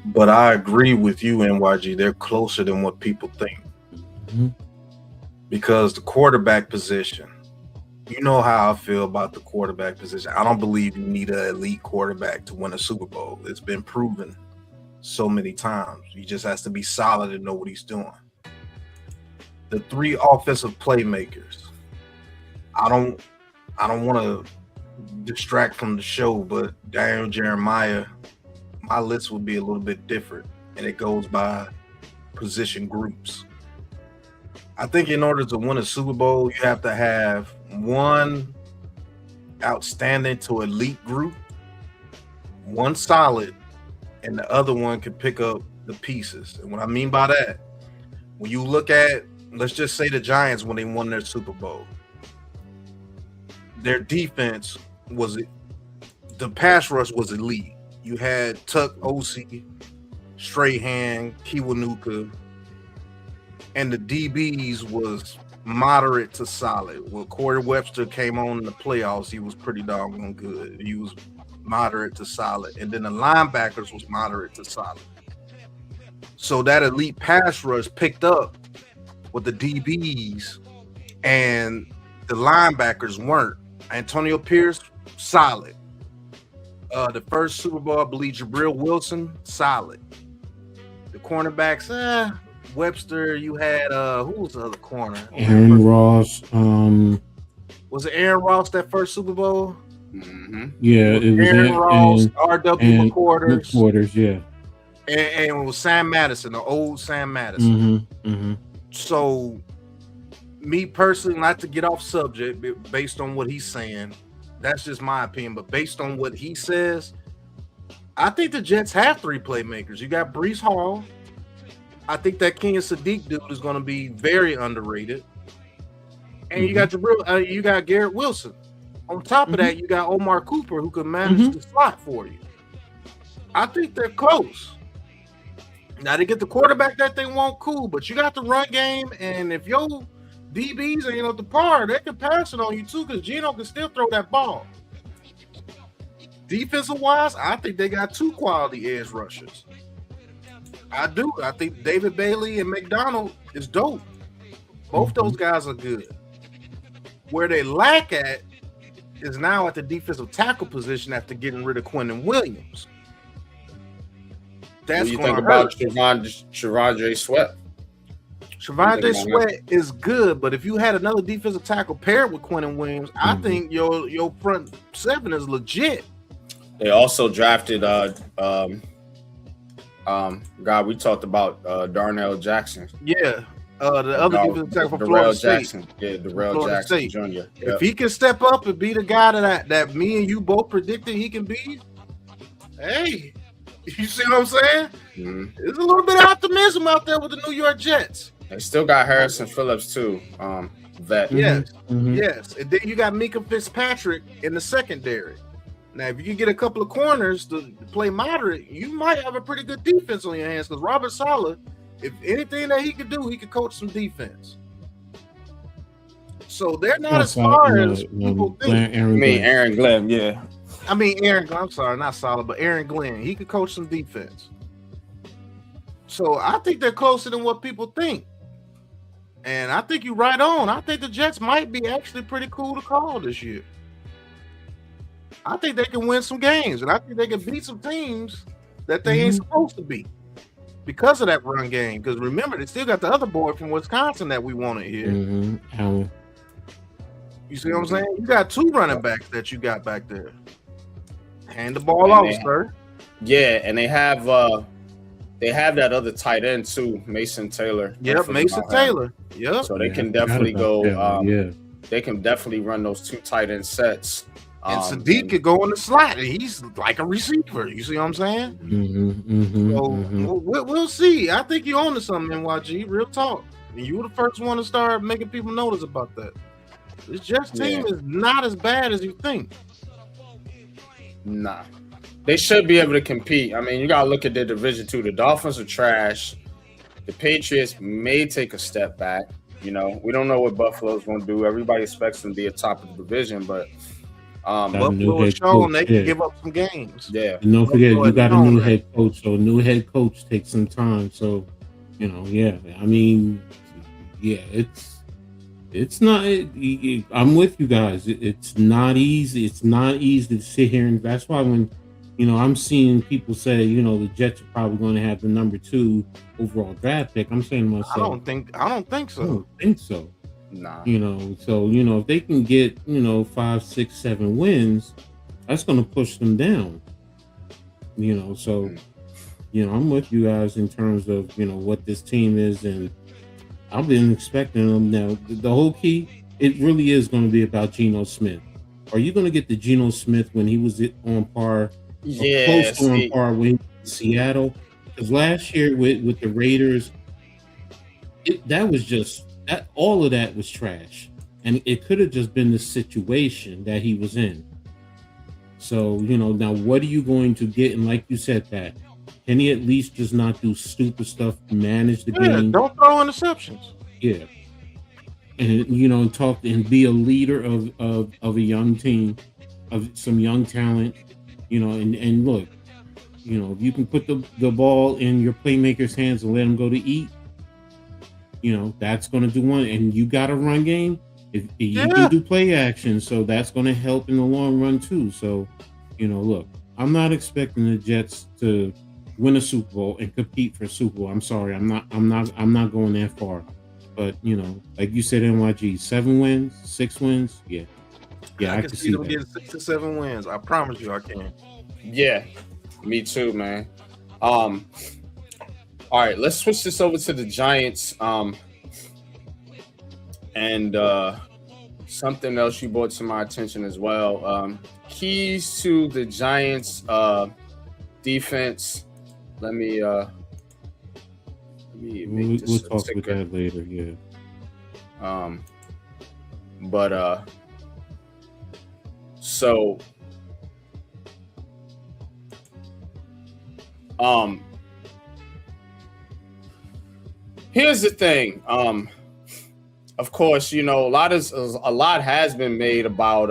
but I agree with you, NYG. They're closer than what people think. Because the quarterback position, you know how I feel about the quarterback position. I don't believe you need an elite quarterback to win a Super Bowl. It's been proven so many times. He just has to be solid and know what he's doing. The 3 offensive playmakers. I don't want to distract from the show, but Daniel Jeremiah, my list would be a little bit different, and it goes by position groups. I think in order to win a Super Bowl, you have to have one outstanding to elite group, one solid, and the other one can pick up the pieces. And what I mean by that, when you look at, let's just say the Giants when they won their Super Bowl, their defense was, the pass rush was elite. You had Tuck, Osi, Strahan, Kiwanuka, and the DBs was moderate to solid. When Corey Webster came on in the playoffs, he was pretty doggone good. He was moderate to solid. And then the linebackers was moderate to solid. So that elite pass rush picked up with the DBs, and the linebackers weren't. Antonio Pierce, solid. The first Super Bowl, I believe Jabril Wilson, solid. The cornerbacks, Webster, you had who was the other corner? Aaron Ross. Was it Aaron Ross that first Super Bowl? Yeah, it was Aaron Ross, R.W. and McQuarters, yeah. And it was Sam Madison, the old Sam Madison. So, me personally, not to get off subject, based on what he's saying, that's just my opinion. But based on what he says, I think the Jets have 3 playmakers. You got Breece Hall. I think that King and Sadiq dude is going to be very underrated. And you got Jabril, you got Garrett Wilson On top of that, you got Omar Cooper who can manage the slot for you. I think they're close. Now they get the quarterback that they want, cool, but you got the run game, and if your DBs ain't up to par, they can pass it on you too, because Geno can still throw that ball. Defensive wise, I think they got 2 quality edge rushers. I do. I think David Bailey and McDonald is dope. Both those guys are good. Where they lack at is now at the defensive tackle position after getting rid of Quentin Williams. What do you think about Shavondre Sweat? Shavondre Sweat is good, but if you had another defensive tackle paired with Quentin Williams, I think your front 7 is legit. They also drafted God, we talked about Darnell Jackson. Yeah. The other defensive tackle from Florida State. Yeah, Darrell Jackson Jr. Yep. If he can step up and be the guy that me and you both predicted he can be, hey, you see what I'm saying? There's a little bit of optimism out there with the New York Jets. They still got Harrison Phillips too, vet. Yes, yes. And then you got Mika Fitzpatrick in the secondary. Now, if you can get a couple of corners to play moderate, you might have a pretty good defense on your hands, because Robert Saleh, if anything that he could do, he could coach some defense. So they're not as far as people think. Aaron Glenn, yeah. Aaron Glenn, I'm sorry, not Saleh, but Aaron Glenn. He could coach some defense. So I think they're closer than what people think. And I think you're right on. I think the Jets might be actually pretty cool to call this year. I think they can win some games, and I think they can beat some teams that they ain't supposed to beat because of that run game. Because remember, they still got the other boy from Wisconsin that we wanted here. You see what I'm saying? You got 2 running backs that you got back there. Hand the ball off, sir. Yeah, and they have that other tight end too, Mason Taylor. Yep, Mason Taylor. Yep. So they can definitely go. They can definitely run those 2 tight end sets. And Sadiq could go in the slot, and he's like a receiver. You see what I'm saying? We'll see. I think you're on to something, NYG. Real talk. And you were the first one to start making people notice about that. This Jets team is not as bad as you think. Nah. They should be able to compete. I mean, you got to look at their division too. The Dolphins are trash. The Patriots may take a step back. You know, we don't know what Buffalo's going to do. Everybody expects them to be at top of the division, but Buffalo is showing they can give up some games. Yeah. And don't forget, you got a new head coach. So a new head coach takes some time. So, you know, I mean, it's not. I'm with you guys. It's not easy. It's not easy to sit here, and that's why when, you know, I'm seeing people say, you know, the Jets are probably going to have the number 2 overall draft pick. I'm saying to myself, I don't think so. I don't think so. Nah. You know, so, you know, if they can get, you know, 5, 6, 7 wins, that's going to push them down. You know, so, you know, I'm with you guys in terms of, you know, what this team is, and I've been expecting them. Now, the whole key, it really is going to be about Geno Smith. Are you going to get the Geno Smith when he was on par, close to on par with Seattle? Because last year with the Raiders, that was just, all of that was trash, and it could have just been the situation that he was in. So, you know, now what are you going to get? And like you said, that can he at least just not do stupid stuff to manage the game? Don't throw interceptions. Yeah, and you know, talk and be a leader of a young team, of some young talent. You know, and look, you know, if you can put the ball in your playmakers' hands and let them go to eat, you know, that's going to do one. And you got a run game. If you can do play action, so that's going to help in the long run too. So, you know, look, I'm not expecting the Jets to win a Super Bowl and compete for a Super Bowl. I'm sorry, I'm not going that far. But you know, like you said, NYG, 7 wins, 6 wins, yeah, I can see them getting 6 to 7 wins. I promise you, I can. Yeah, me too, man. All right, let's switch this over to the Giants. And something else you brought to my attention as well. Keys to the Giants defense. Let me make this we'll talk with that later, yeah. So, here's the thing. Of course, you know, a lot has been made about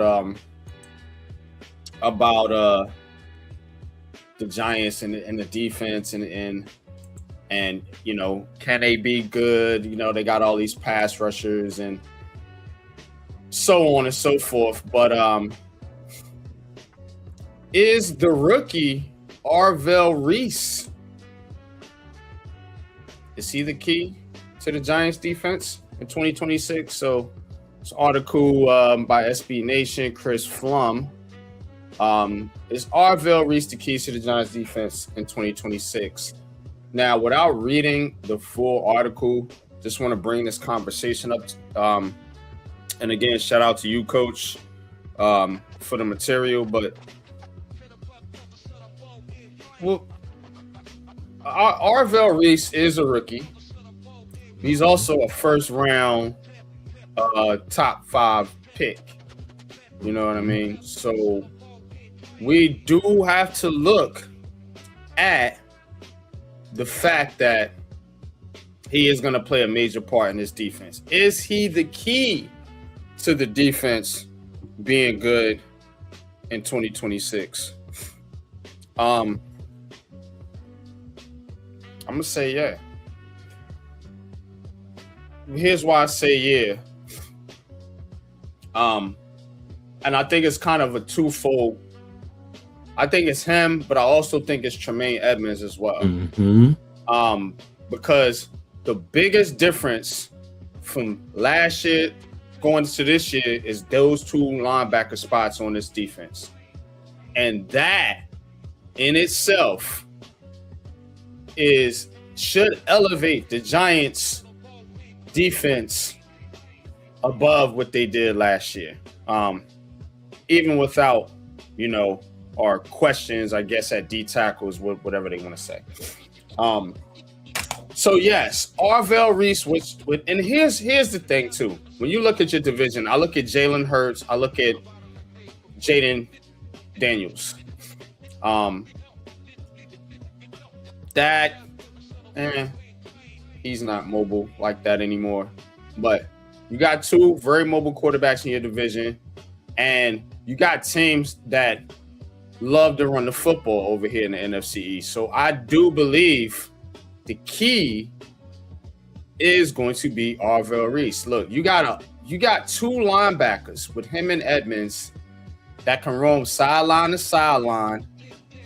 the Giants and the defense and you know, can they be good? You know, they got all these pass rushers and so on and so forth. But is the rookie Arvell Reese, is he the key to the Giants defense in 2026? So this article by SB Nation, Chris Flum. Is Arvell Reese the key to the Giants defense in 2026? Now, without reading the full article, just want to bring this conversation up. And again, shout out to you, Coach, for the material. But well, Arvell Reese is a rookie. He's also a first round top 5 pick. You know what I mean? So we do have to look at the fact that he is going to play a major part in this defense. Is he the key to the defense being good in 2026? I'm going to say yeah. Here's why I say yeah. And I think it's kind of a twofold. I think it's him, but I also think it's Tremaine Edmonds as well. Because the biggest difference from last year going to this year is those 2 linebacker spots on this defense. And that in itself should elevate the Giants defense above what they did last year. Even without, you know, or questions, I guess, at D tackles, whatever they want to say. So yes, Arvell Reese, and here's the thing too. When you look at your division, I look at Jalen Hurts, I look at Jaden Daniels. He's not mobile like that anymore. But you got 2 very mobile quarterbacks in your division, and you got teams that love to run the football over here in the NFC East. So I do believe the key is going to be Arvell Reese. Look, you got 2 linebackers with him and Edmonds that can roam sideline to sideline,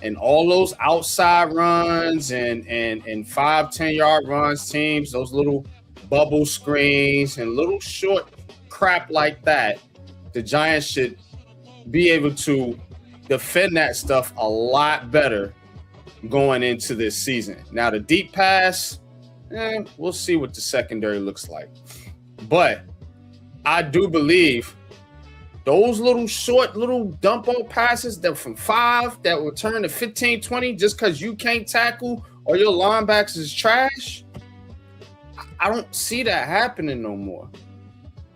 and all those outside runs and 5-10 yard runs, teams, those little bubble screens and little short crap like that. The Giants should be able to defend that stuff a lot better going into this season. Now, the deep pass, we'll see what the secondary looks like. But I do believe those little short, little dump on passes that from 5 that will turn to 15, 20 just because you can't tackle or your linebackers is trash, I don't see that happening no more.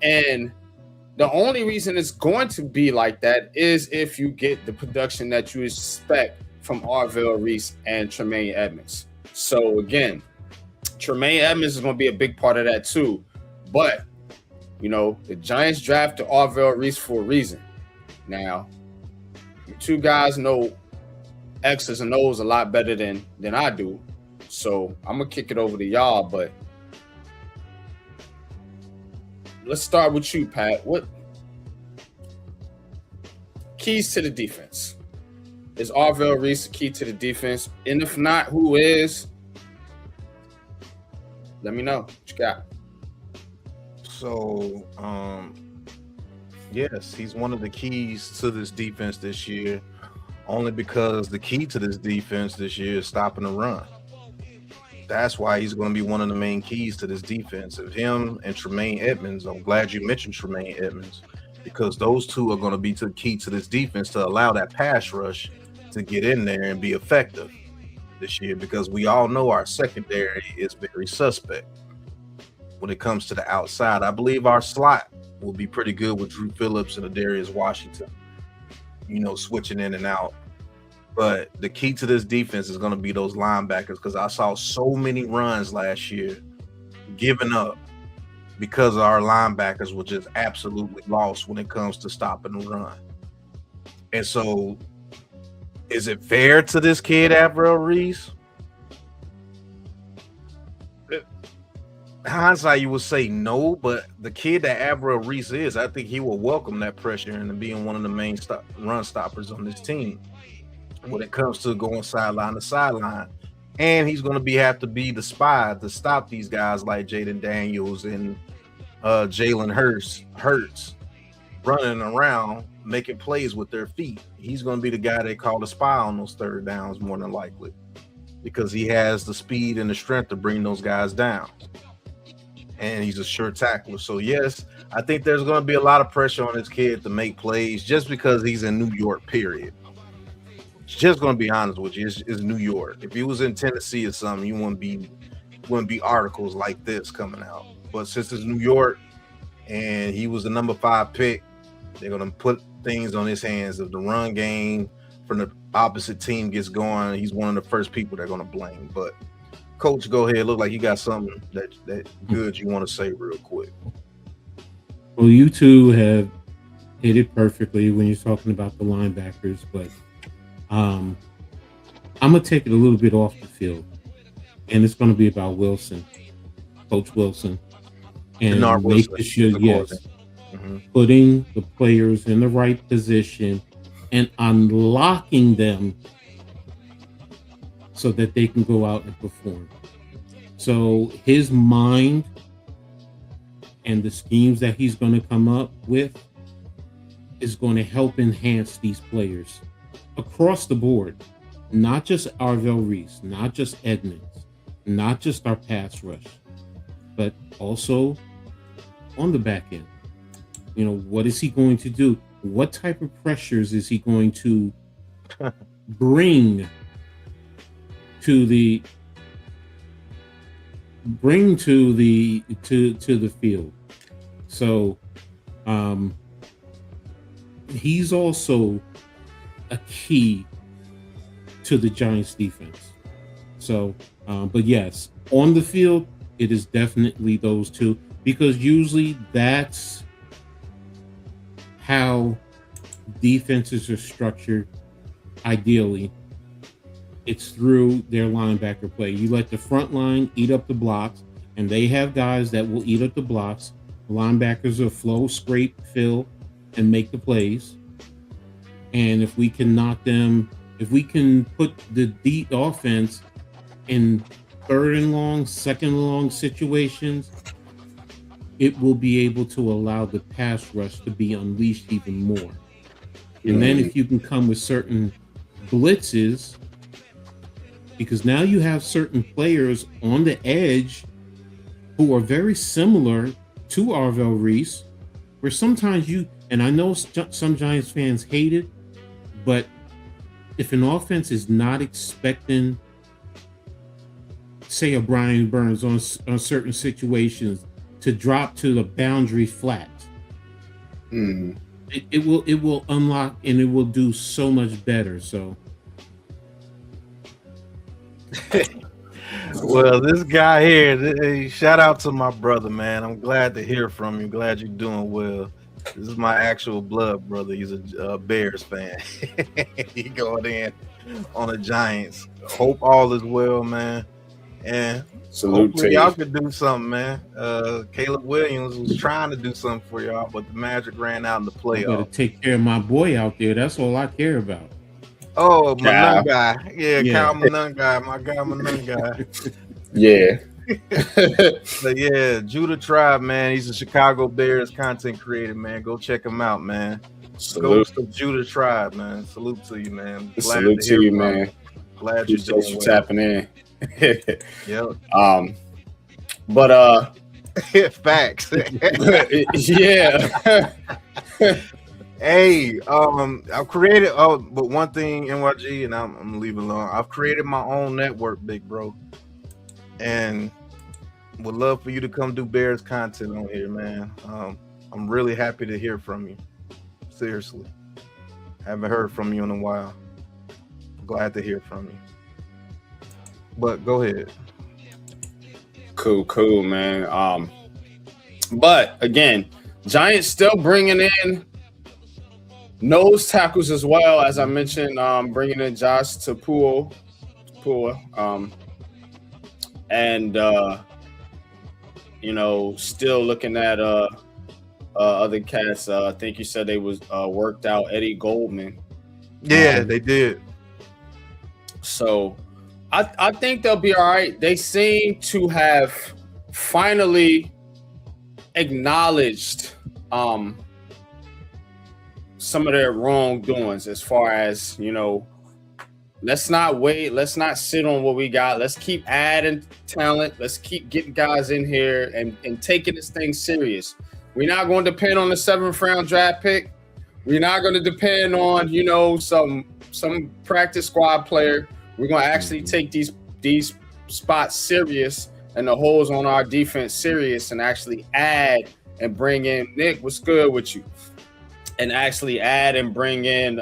And the only reason it's going to be like that is if you get the production that you expect from Arvell Reese and Tremaine Edmonds. So again, Tremaine Edmonds is going to be a big part of that too. But, you know, the Giants drafted Arvell Reese for a reason. Now, you 2 guys know X's and O's a lot better than I do. So I'm going to kick it over to y'all, but let's start with you, Pat. What keys to the defense? Is Arvell Reese the key to the defense? And if not, who is? Let me know what you got. So, yes, he's one of the keys to this defense this year, only because the key to this defense this year is stopping the run. That's why he's going to be one of the main keys to this defense. Of him and Tremaine Edmonds, I'm glad you mentioned Tremaine Edmonds, because those 2 are going to be the key to this defense to allow that pass rush to get in there and be effective this year, because we all know our secondary is very suspect when it comes to the outside. I believe our slot will be pretty good with Drew Phillips and Adarius Washington. switching in and out. But the key to this defense is going to be those linebackers, because I saw so many runs last year giving up because our linebackers were just absolutely lost when it comes to stopping the run. And so, is it fair to this kid, Avril Reese? Hindsight, you would say no, but the kid that Avril Reese is, I think he will welcome that pressure and being one of the main run stoppers on this team when it comes to going sideline to sideline. And he's going to have to be the spy to stop these guys like Jaden Daniels and Jalen Hurts running around making plays with their feet. He's going to be the guy they call the spy on those third downs more than likely, because he has the speed and the strength to bring those guys down. And he's a sure tackler. So, yes, I think there's going to be a lot of pressure on this kid to make plays just because he's in New York, period. Just going to be honest with you, it's New York. If he was in Tennessee or something, you wouldn't be articles like this coming out. But since it's New York and he was the number 5 pick, they're going to put things on his hands. If the run game from the opposite team gets going, he's one of the first people they're going to blame. But Coach, go ahead. Look like you got something that good you want to say real quick. Well, you two have hit it perfectly when you're talking about the linebackers, but I'm going to take it a little bit off the field, and it's going to be about Wilson, Coach Wilson, and making sure, putting the players in the right position and unlocking them so that they can go out and perform. So his mind and the schemes that he's going to come up with is going to help enhance these players across the board, not just Arvell Reese, not just Edmonds, not just our pass rush, but also on the back end. What is he going to do? What type of pressures is he going to bring to the field? So he's also a key to the Giants defense. So but yes, on the field it is definitely those two, because usually that's how defenses are structured. Ideally, it's through their linebacker play. You let the front line eat up the blocks, and they have guys that will eat up the blocks. Linebackers will flow, scrape, fill, and make the plays. And if we can if we can put the deep offense in third and long, second and long situations, it will be able to allow the pass rush to be unleashed even more. And then if you can come with certain blitzes, because now you have certain players on the edge who are very similar to Arvell Reese, where sometimes and I know some Giants fans hate it, but if an offense is not expecting, say, a Brian Burns on certain situations to drop to the boundary flat, it will unlock, and it will do so much better. So well, this guy here, shout out to my brother, man. I'm glad to hear from you. Glad you're doing well. This is my actual blood brother. He's a Bears fan. He going in on the Giants. Hope all is well, man. And salute to y'all you. could do something, man. Caleb Williams was trying to do something for y'all, but the magic ran out in the playoffs. I gotta take care of my boy out there. That's all I care about. Oh, Manung guy. Yeah, Kyle Manung guy. My guy, Manung guy. Yeah. But yeah, Judah Tribe, man. He's a Chicago Bears content creator, man. Go check him out, man. Salute. Go to Judah Tribe, man. Salute to you, man. Glad Salute to you, man. Glad Appreciate you tapping in. Yep. But facts. Yeah. Hey, I've created but one thing, NYG, and I'm gonna leave it alone. I've created my own network, big bro. And would love for you to come do Bears content on here, man. I'm really happy to hear from you. Seriously. Haven't heard from you in a while. Glad to hear from you. But go ahead. Cool, man. But again, Giants still bringing in nose tackles as well, as I mentioned. Bringing in Josh Tapua, and still looking at other cats. I think you said they was worked out Eddie Goldman. Yeah, they did. So I think they'll be all right. They seem to have finally acknowledged some of their wrongdoings as far as, let's not wait. Let's not sit on what we got. Let's keep adding talent. Let's keep getting guys in here and taking this thing serious. We're not going to depend on the 7th round draft pick. We're not going to depend on, some practice squad player. We're going to actually take these spots serious and the holes on our defense serious and actually add and bring in Knick. What's good with you? And actually add and bring in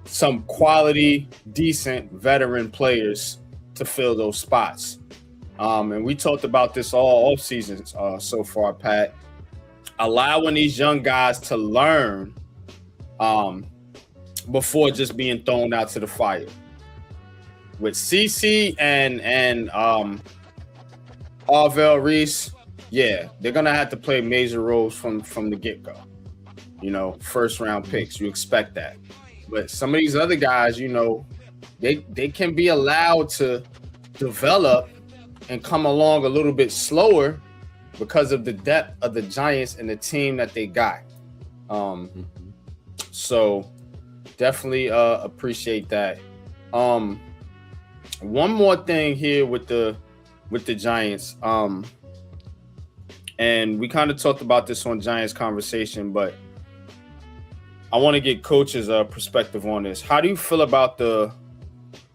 some quality, decent veteran players to fill those spots. And we talked about this all off season so far, Pat. Allowing these young guys to learn before just being thrown out to the fire. With CC and Arvell Reese, yeah, they're gonna have to play major roles from the get-go. First round picks, you expect that. But some of these other guys, they can be allowed to develop and come along a little bit slower because of the depth of the Giants and the team that they got. So definitely appreciate that. One more thing here with the Giants. And we kind of talked about this on Giants Conversation, but I want to get coach's perspective on this. How do you feel about the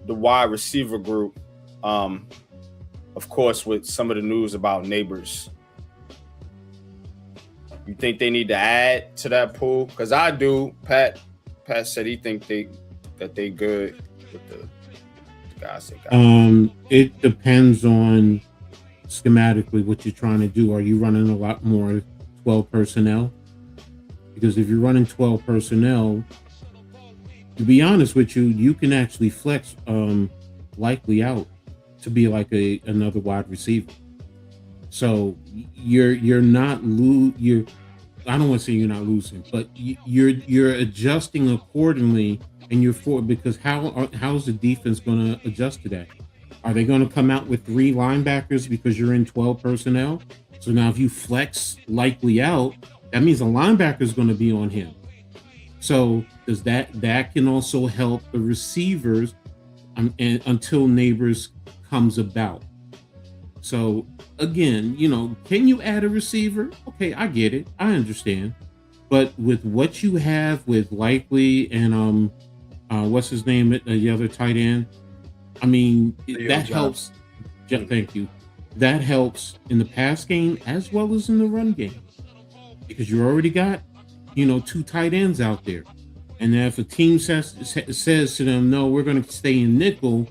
wide receiver group? Of course, with some of the news about Neighbors. You think they need to add to that pool? Because I do. Pat said he think that they good with the guys they got. It depends on schematically what you're trying to do. Are you running a lot more 12 personnel? Because if you're running 12 personnel, to be honest with you, you can actually flex Likely out to be like another wide receiver. So you're not I don't want to say you're not losing, but you're adjusting accordingly, and because how's the defense going to adjust to that? Are they going to come out with 3 linebackers because you're in 12 personnel? So now if you flex Likely out, that means a linebacker is going to be on him. So does that can also help the receivers and until Neighbors comes about. So again, can you add a receiver? Okay, I get it. I understand. But with what you have with Likely and what's his name, the other tight end, I mean, that helps. Thank you. That helps in the pass game as well as in the run game, because you already got, 2 tight ends out there. And if a team says to them, no, we're going to stay in nickel,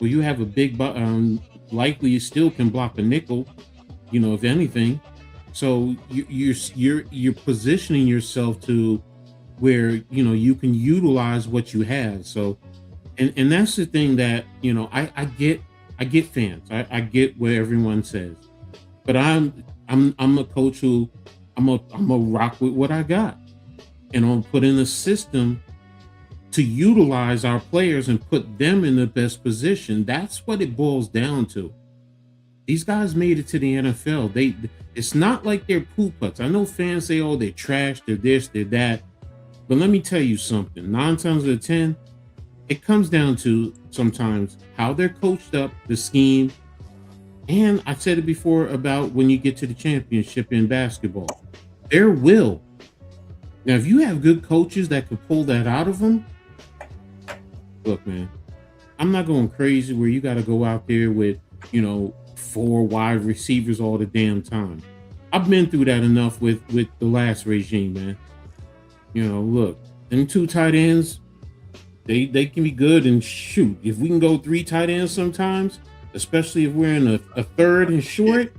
well, you have a big, Likely you still can block a nickel, if anything. So you're positioning yourself to where, you can utilize what you have. So, and that's the thing that, I get fans. I get what everyone says, but I'm a coach who I'm a rock with what I got, and I'll put in a system to utilize our players and put them in the best position. That's what it boils down to. These guys made it to the NFL. It's not like they're poop putts. I know fans say, oh, they're trash, they're this, they're that. But let me tell you something. 9 times out of 10, it comes down to sometimes how they're coached up, the scheme. And I've said it before about when you get to the championship in basketball, their will. Now, if you have good coaches that could pull that out of them, look, man, I'm not going crazy where you got to go out there with, 4 wide receivers all the damn time. I've been through that enough with the last regime, man. Look, them 2 tight ends, they can be good. And shoot, if we can go 3 tight ends sometimes, especially if we're in a third and short,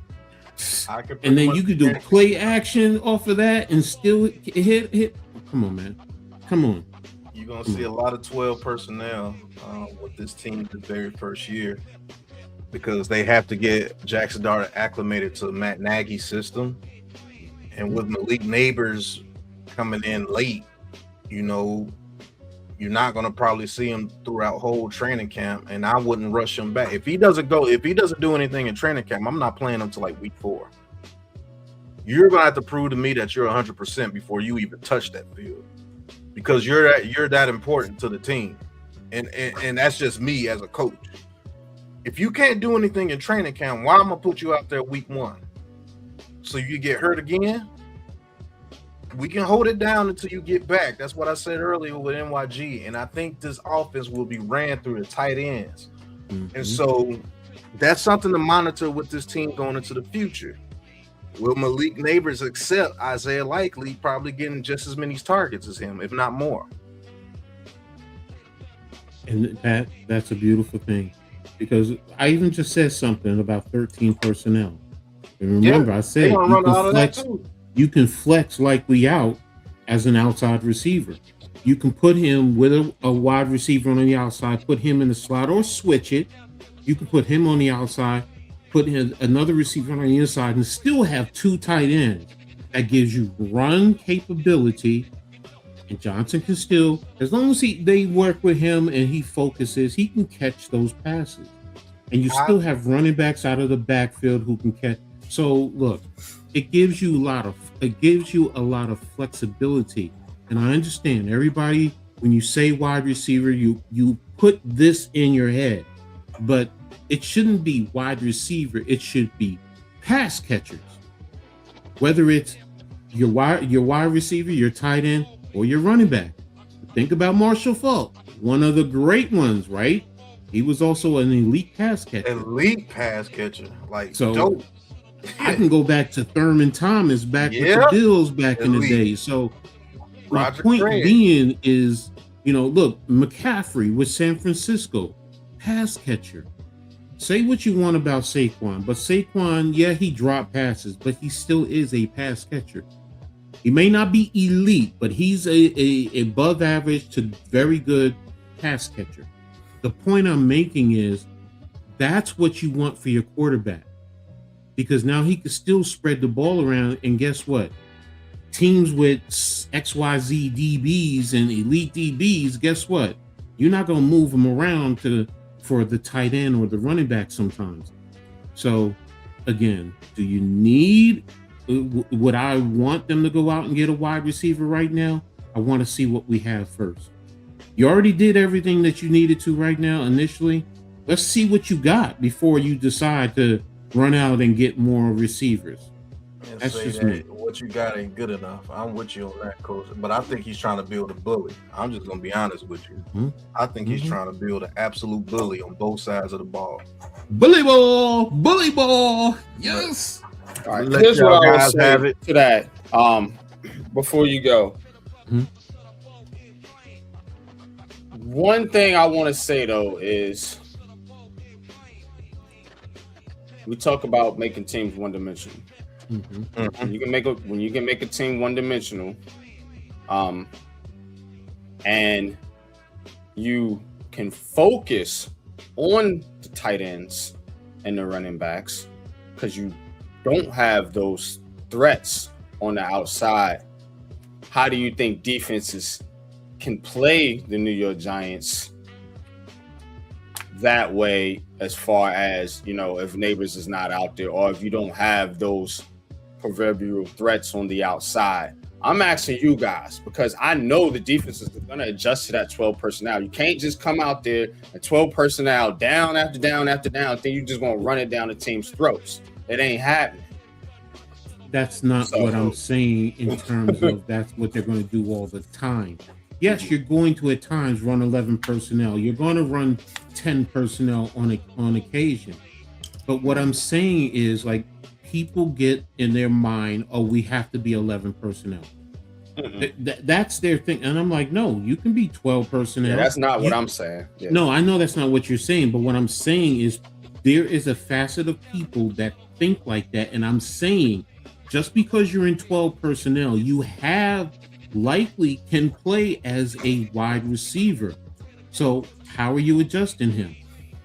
and then you could do play action off of that and still hit. Come on, man. Come on. You're going to see a lot of 12 personnel with this team the very first year because they have to get Jackson Dart acclimated to Matt Nagy's system. And with Malik Neighbors coming in late, you know, you're not going to probably see him throughout whole training camp, and I wouldn't rush him back. If he doesn't do anything in training camp, I'm not playing him till like week 4. You're going to have to prove to me that you're 100% before you even touch that field, because you're that important to the team, and that's just me as a coach. If you can't do anything in training camp, why am I gonna put you out there week 1? So you get hurt again? We can hold it down until you get back. That's what I said earlier with NYG. And I think this offense will be ran through the tight ends. Mm-hmm. And so that's something to monitor with this team going into the future. Will Malik Neighbors accept Isaiah Likely probably getting just as many targets as him, if not more? And that's a beautiful thing, because I even just said something about 13 personnel. And remember, I said you can flex Likely out as an outside receiver. You can put him with a wide receiver on the outside, put him in the slot, or switch it. You can put him on the outside, put in another receiver on the inside, and still have 2 tight ends. That gives you run capability. And Johnson can still, as long as they work with him and he focuses, he can catch those passes. And you still have running backs out of the backfield who can catch. So look, it gives you a lot of flexibility. And I understand everybody, when you say wide receiver, you put this in your head, but it shouldn't be wide receiver. It should be pass catchers. Whether it's your wide receiver, your tight end, or your running back. Think about Marshall Faulk, one of the great ones, right? He was also an elite pass catcher. Like, so dope. I can go back to Thurman Thomas back with the Bills back in the day. So my point being is, look, McCaffrey with San Francisco, pass catcher. Say what you want about Saquon, but Saquon, he dropped passes, but he still is a pass catcher. He may not be elite, but he's a above average to very good pass catcher. The point I'm making is that's what you want for your quarterback, because now he can still spread the ball around. And guess what? Teams with XYZ DBs and elite DBs, guess what? You're not going to move them around for the tight end or the running back sometimes. So again, do you need... Would I want them to go out and get a wide receiver right now? I want to see what we have first. You already did everything that you needed to right now initially. Let's see what you got before you decide to run out and get more receivers. And that's say just that me. What you got ain't good enough. I'm with you on that, Coach. But I think he's trying to build a bully. I'm just going to be honest with you. Mm-hmm. I think he's trying to build an absolute bully on both sides of the ball. Bully ball. Yes. All right, here's what I would say to that. Before you go, one thing I want to say though is we talk about making teams one-dimensional. When you can make a team one-dimensional, and you can focus on the tight ends and the running backs because you don't have those threats on the outside. How do you think defenses can play the New York Giants that way, as far as, if Neighbors is not out there, or if you don't have those proverbial threats on the outside? I'm asking you guys because I know the defenses are going to adjust to that 12 personnel. You can't just come out there and 12 personnel down after down after down, then you're just going to run it down the team's throats. It ain't happening. That's not what I'm saying in terms of that's what they're going to do all the time. Yes, you're going to at times run 11 personnel. You're going to run 10 personnel on occasion. But what I'm saying is, like, people get in their mind, we have to be 11 personnel. That's their thing. And I'm like, no, you can be 12 personnel. Yeah, that's not what I'm saying. Yeah. No, I know that's not what you're saying, but what I'm saying is there is a facet of people that think like that. And I'm saying just because you're in 12 personnel, you have likely can play as a wide receiver. So how are you adjusting him?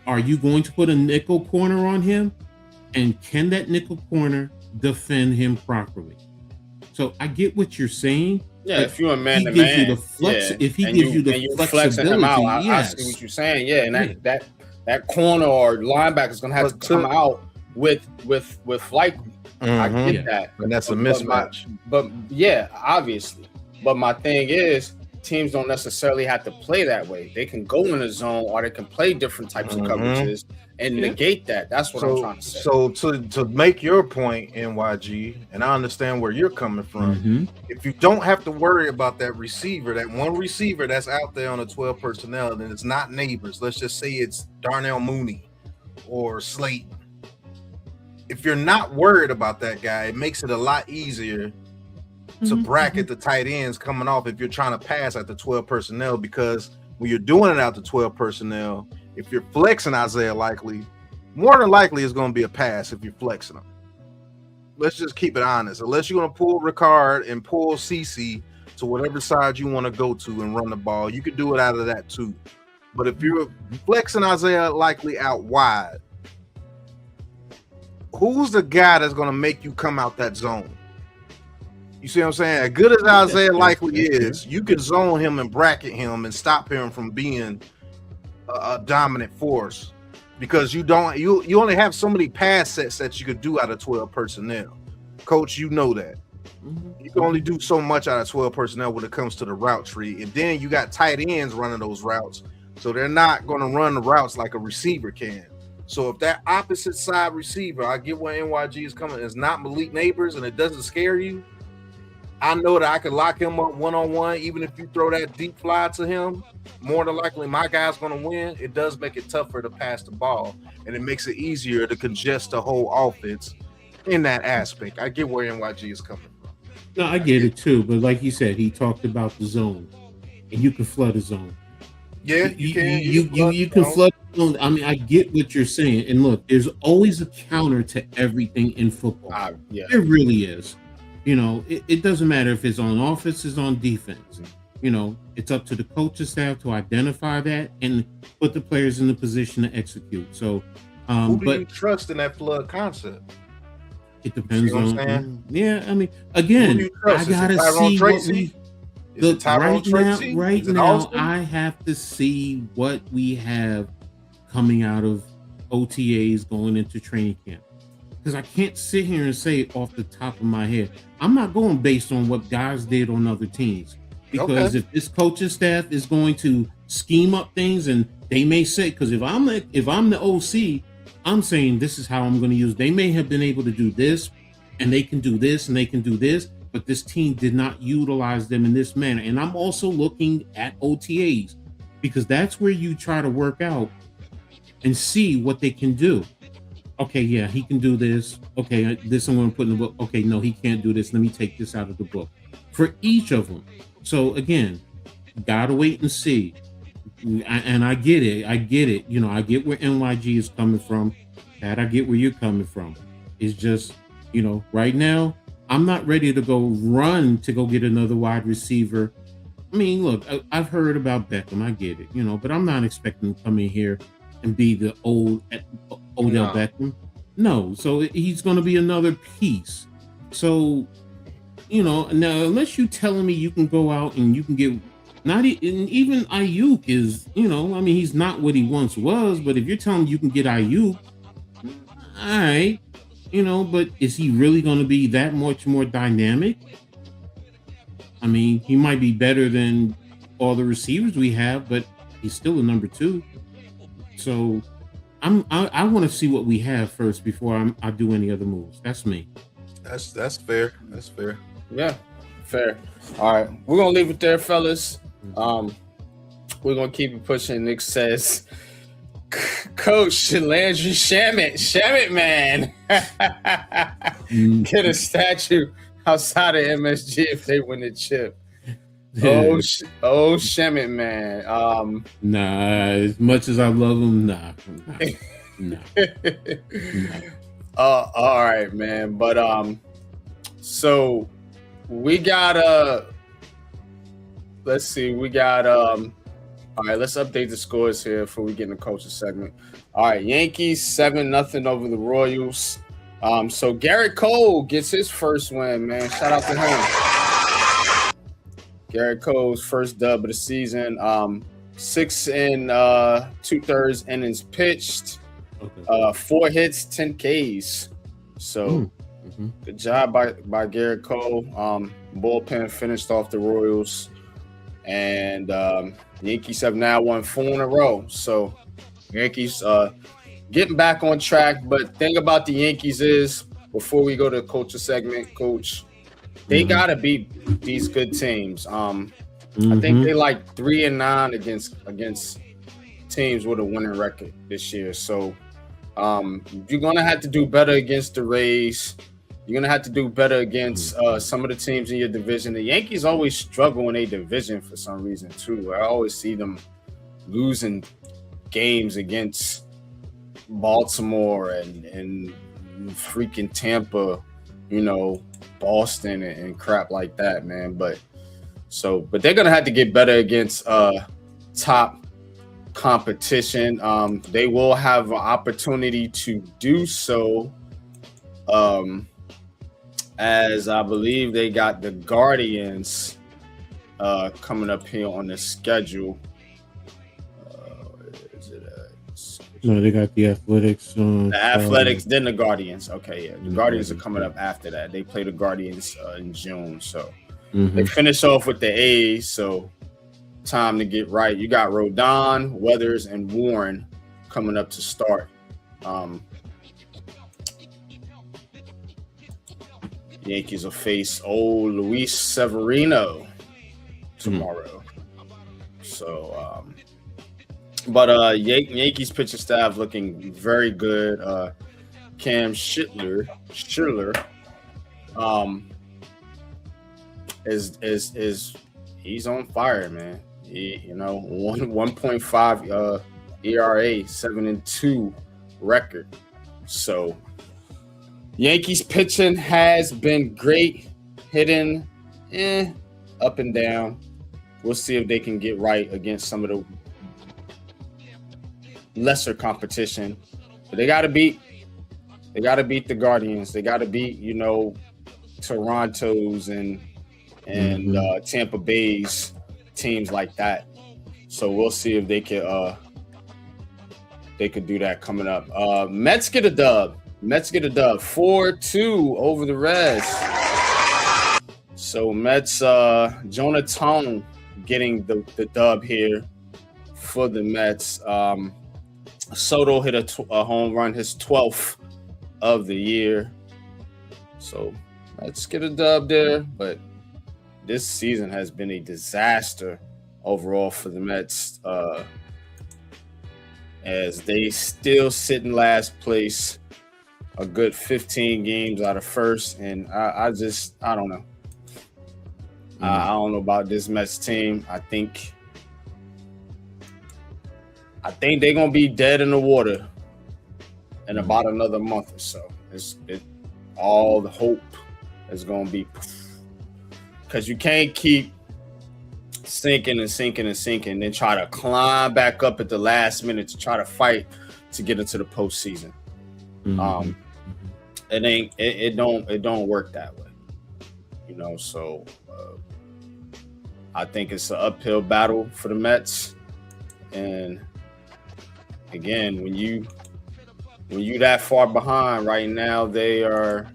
Are you going to put a nickel corner on him? And can that nickel corner defend him properly? So I get what you're saying. Yeah, if you're a man to man, if he gives you the flexibility, him out, yes. I see what you're saying. Yeah, and that corner or linebacker is going to have to come out with likely. I get that, and that's a mismatch. But yeah, obviously. But my thing is, teams don't necessarily have to play that way. They can go in a zone, or they can play different types of coverages and negate that. That's what I'm trying to say. So to make your point, NYG, and I understand where you're coming from. If you don't have to worry about that receiver, that one receiver that's out there on the 12 personnel, then it's not neighbors. Let's just say it's Darnell Mooney or Slayton. If you're not worried about that guy, it makes it a lot easier to bracket the tight ends coming off if you're trying to pass at the 12 personnel, because when you're doing it out the 12 personnel, if you're flexing Isaiah Likely, more than likely it's going to be a pass if you're flexing him. Let's just keep it honest. Unless you're going to pull Ricard and pull CC to whatever side you want to go to and run the ball, you could do it out of that too. But if you're flexing Isaiah Likely out wide, who's the guy that's going to make you come out that zone? You see what I'm saying? As good as Isaiah Likely is, you can zone him and bracket him and stop him from being a dominant force, because you only have so many pass sets that you could do out of 12 personnel. Coach, you know that. You can only do so much out of 12 personnel when it comes to the route tree. And then you got tight ends running those routes, so they're not going to run the routes like a receiver can. So if that opposite side receiver, I get where NYG is coming, is not Malik Neighbors and it doesn't scare you, I know that I can lock him up one-on-one. Even if you throw that deep fly to him, more than likely my guy's going to win. It does make it tougher to pass the ball, and it makes it easier to congest the whole offense in that aspect. I get where NYG is coming from. No, I get it too. But like you said, he talked about the zone, and you can flood a zone. Yeah, you can. You can flood the zone. I mean, I get what you're saying. And look, there's always a counter to everything in football. There really is. You know, it doesn't matter if it's on offense, it's on defense. You know, it's up to the coaching staff to identify that and put the players in the position to execute. So, who do you trust in that flood concept? It depends on. Yeah, I mean, again, I gotta see what we look right now. I have to see what we have coming out of OTAs going into training camp. Because I can't sit here and say off the top of my head. I'm not going based on what guys did on other teams. Because if this coaching staff is going to scheme up things, and they may say, because if I'm the OC, I'm saying this is how I'm going to use. They may have been able to do this, and they can do this, and they can do this, but this team did not utilize them in this manner. And I'm also looking at OTAs, because that's where you try to work out and see what they can do. Okay, yeah, he can do this. Okay, this I'm going to put in the book. Okay, no, he can't do this. Let me take this out of the book for each of them. So again, gotta wait and see. And I get it. You know, I get where NYG is coming from. That I get where you're coming from. It's just, you know, right now I'm not ready to go run to go get another wide receiver. I mean, look, I've heard about Beckham. I get it, you know, but I'm not expecting him to come in here and be the old Odell Beckham. No, so he's going to be another piece. So, you know, now unless you're telling me you can go out and you can get not even Ayuk is, you know, I mean, he's not what he once was, but if you're telling me you can get Ayuk, all right, you know, but is he really going to be that much more dynamic? I mean, he might be better than all the receivers we have, but he's still a number 2. So I want to see what we have first before I do any other moves. That's me. That's fair. That's fair. Yeah, fair. All right, we're gonna leave it there, fellas. We're gonna keep it pushing. Nick says, Coach Landry Shamit man, get a statue outside of MSG if they win the chip. Shemmett, man. Nah, as much as I love him, nah. All right, man. But so we got let's see, we got all right, let's update the scores here before we get in the coaching segment. All right, Yankees 7-0 over the Royals. So Garrett Cole gets his first win, man. Shout out to him. Garrett Cole's first dub of the season. 6 2/3 innings pitched. Okay. 4 hits, 10 Ks. So good job by Garrett Cole. Bullpen finished off the Royals. And Yankees have now won 4 in a row. So Yankees getting back on track. But thing about the Yankees is, before we go to the culture segment, Coach, they gotta beat these good teams. I think they like 3-9 against teams with a winning record this year. So you're gonna have to do better against the Rays. You're gonna have to do better against some of the teams in your division. The Yankees always struggle in a division for some reason too. I always see them losing games against Baltimore and freaking Tampa, Boston and crap like that, man. But they're gonna have to get better against top competition. They will have an opportunity to do so. As I believe they got the Guardians coming up here on the schedule. No, they got the Athletics. The Athletics, then the Guardians. Okay, yeah. The Guardians are coming up after that. They play the Guardians in June. So they finish off with the A's. So time to get right. You got Rodon, Weathers, and Warren coming up to start. Yankees will face old Luis Severino tomorrow. So, Yankees pitching staff looking very good. Cam Schiller, is he's on fire, man. 1.5 ERA, 7-2 record. So Yankees pitching has been great, hitting up and down. We'll see if they can get right against some of the lesser competition. But they got to beat the Guardians. They got to beat, Toronto's and Tampa Bay's teams like that. So we'll see if they could do that coming up. Mets get a dub. 4-2 over the Reds. So Mets, Jonah Tone getting the dub here for the Mets. Soto hit a home run, his 12th of the year. So let's get a dub there. But this season has been a disaster overall for the Mets, as they still sit in last place, a good 15 games out of first. And I don't know. I don't know about this Mets team. I think they're gonna be dead in the water in about another month or so. All the hope is gonna be, because you can't keep sinking, then try to climb back up at the last minute to try to fight to get into the postseason. It don't work that way, So I think it's an uphill battle for the Mets. And again, when you that far behind right now, they are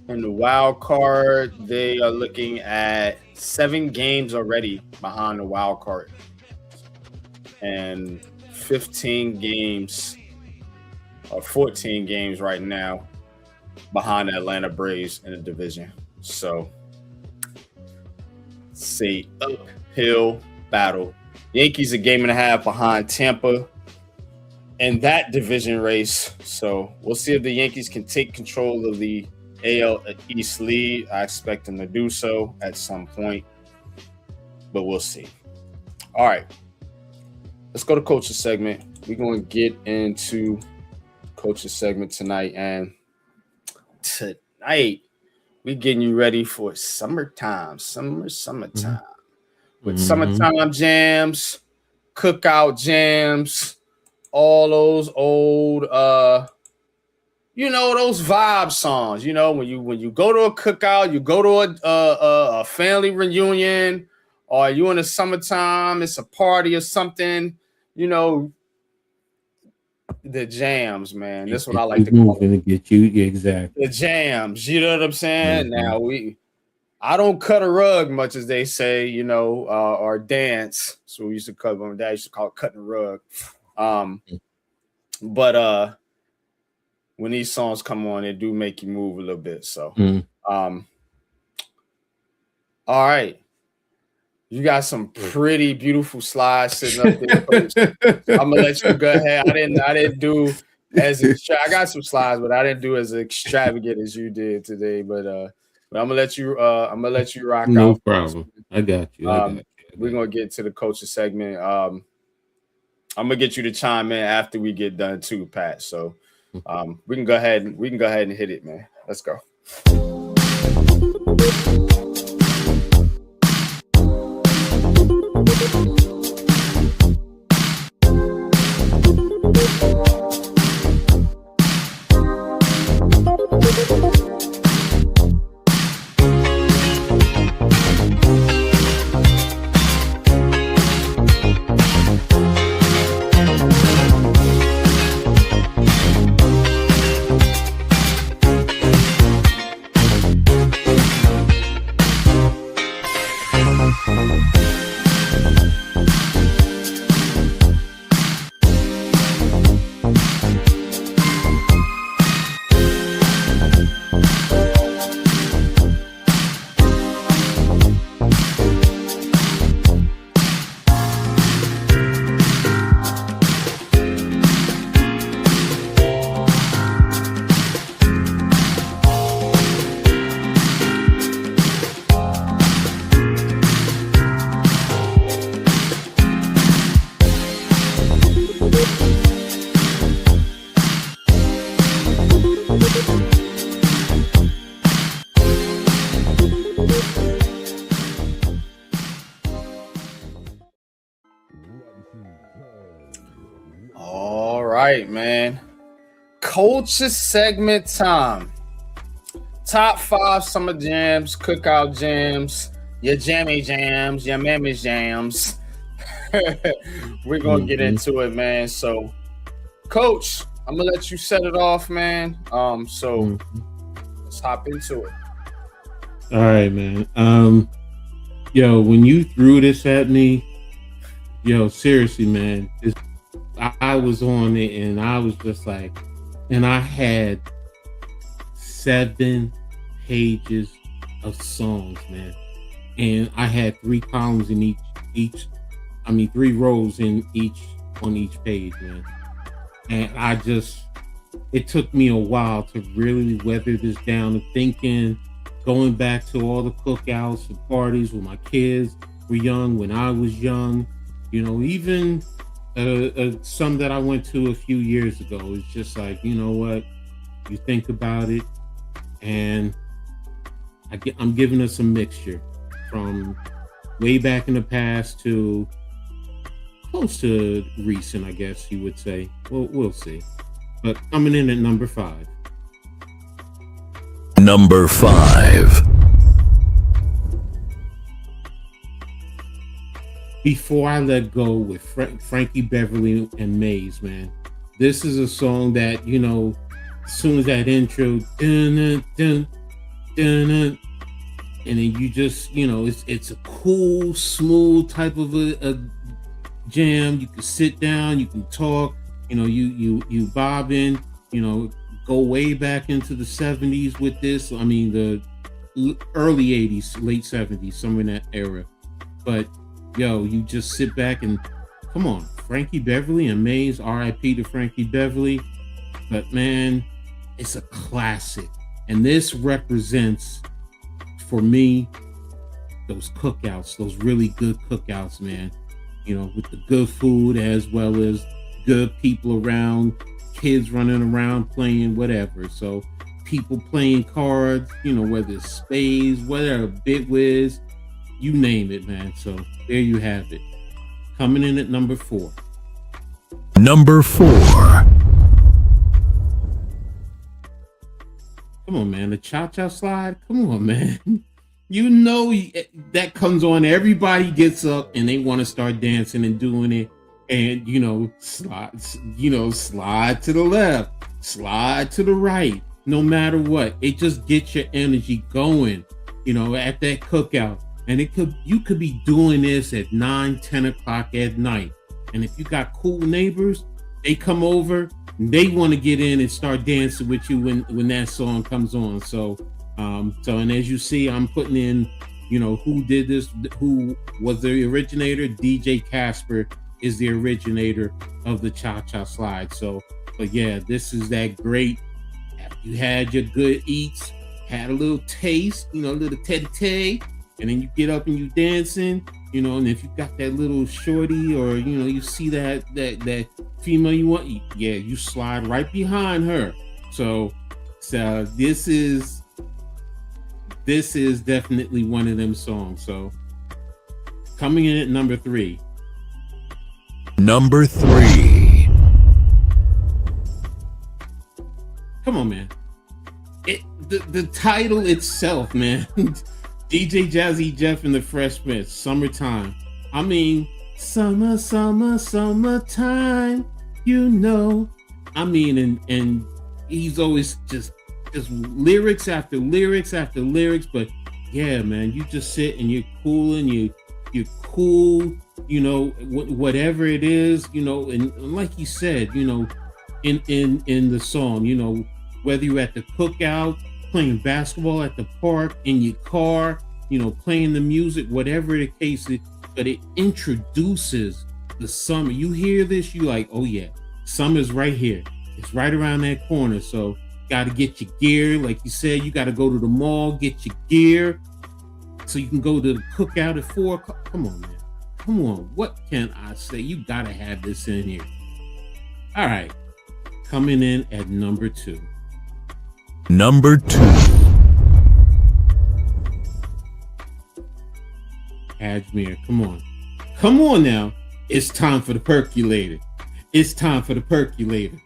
in the wild card. They are looking at 7 games already behind the wild card, and 15 games or 14 games right now behind the Atlanta Braves in the division. So it's a uphill battle. Yankees a game and a half behind Tampa in that division race. So we'll see if the Yankees can take control of the AL East lead. I expect them to do so at some point, but we'll see. All right, let's go to coach's segment. We're going to get into coach's segment tonight, and tonight we getting you ready for summertime, summertime with summertime jams, cookout jams, all those old those vibe songs. When you go to a cookout, you go to a family reunion, or you in the summertime, it's a party or something. The jams, man. That's what I like to call it. To get you exactly The jams. You know what I'm saying? Now I don't cut a rug much as they say, or dance. So we used to cut. My dad used to call it cutting a rug. But when these songs come on, they do make you move a little bit. So, all right. You got some pretty beautiful slides sitting up there, Coach. I'm gonna let you go ahead. I didn't do as I got some slides, but I didn't do as extravagant as you did today. But I'm gonna let you rock out. No problem. I got you. We're gonna get to the coaching segment. I'm gonna get you to chime in after we get done too, Pat. So we can go ahead and hit it, man. Let's go. All right, man. Coach's segment time. Top 5 summer jams, cookout jams, your jammy jams, your mammy jams. We're going to get into it, man. So, Coach, I'm going to let you set it off, man. So let's hop into it. All right, man. When you threw this at me, seriously, man, I was on it and I was just like, and I had 7 pages of songs, man. And I had 3 columns in each 3 rows on each page, man. And it took me a while to really weather this down, of thinking, going back to all the cookouts and parties when my kids were young, when I was young, even some that I went to a few years ago. It's just like, you know what, you think about it, and I'm giving us a mixture from way back in the past to close to recent, I guess you would say. Well, we'll see. But coming in at number 5. Number 5. Before I Let Go with Frankie Beverly and Maze, man. This is a song that, as soon as that intro, dun, dun, dun, dun, and then you just, it's a cool, smooth type of a jam. You can sit down, you can talk, you bob in, go way back into the 70s with this. I mean, the early 80s, late 70s, somewhere in that era. But you just sit back and come on, Frankie Beverly and Maze, R.I.P. to Frankie Beverly. But man, it's a classic. And this represents, for me, those cookouts, those really good cookouts, man. You know, with the good food as well as good people around, kids running around playing whatever. So people playing cards, you know, whether it's spades, whatever, bit whiz, you name it, man. So there you have it. Coming in at number 4. Number 4. Come on, man. The cha-cha slide. Come on, man. You know that comes on. Everybody gets up and they want to start dancing and doing it. And, you know, slide to the left, slide to the right. No matter what, it just gets your energy going, you know, at that cookout. And you could be doing this at 9, 10 o'clock at night. And if you got cool neighbors, they come over and they want to get in and start dancing with you when that song comes on. So and as you see, I'm putting in, you know, who did this, who was the originator. DJ Casper is the originator of the cha-cha slide. So, but yeah, this is that great. You had your good eats, had a little taste, you know, a little teddy, and then you get up and you dancing, you know, and if you got that little shorty or, you know, you see that female you want, yeah, you slide right behind her. So this is definitely one of them songs. So coming in at number 3. Number 3. Come on, man. The title itself, man. DJ Jazzy Jeff and the Fresh Prince, Summertime. I mean, summertime, you know. I mean, and he's always just lyrics after lyrics after lyrics. But yeah, man, you just sit and you're cool and you're cool, you know, whatever it is, you know, and like you said, you know, in the song, you know, whether you're at the cookout, playing basketball at the park, in your car, you know, playing the music, whatever the case is, but it introduces the summer. You hear this, you like, oh yeah, summer's right here. It's right around that corner. So got to get your gear. Like you said, you got to go to the mall, get your gear so you can go to the cookout at 4 o'clock. Come on, man. Come on. What can I say? You got to have this in here. All right. Coming in at number 2. Number 2. Ajmer, come on. Come on now. It's time for the percolator. It's time for the percolator.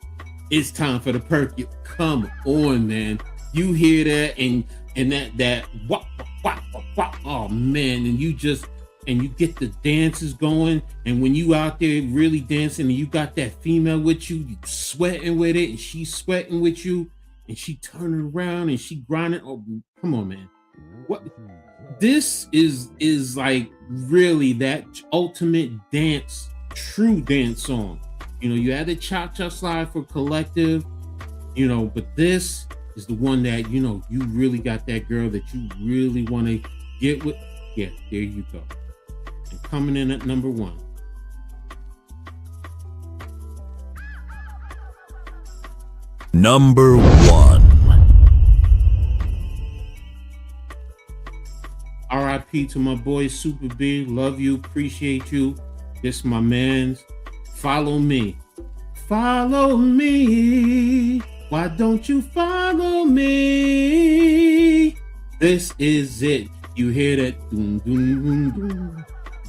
It's time for the percolator. Come on, man. You hear that and that wop, wop, wop, wop. Oh man, and you get the dances going, and when you out there really dancing and you got that female with you sweating with it, and she's sweating with you, and she turning around and she grinding. Oh, come on, man. What this is like really that ultimate dance, true dance song. You know, you had the cha-cha slide for Collective, you know, but this is the one that, you know, you really got that girl that you really want to get with. Yeah, there you go. And coming in at number 1. Number 1. R.I.P. to my boy Super B. Love you, appreciate you. This my man's. Follow me. Follow me. Why don't you follow me? This is it. You hear that doom doom doom doom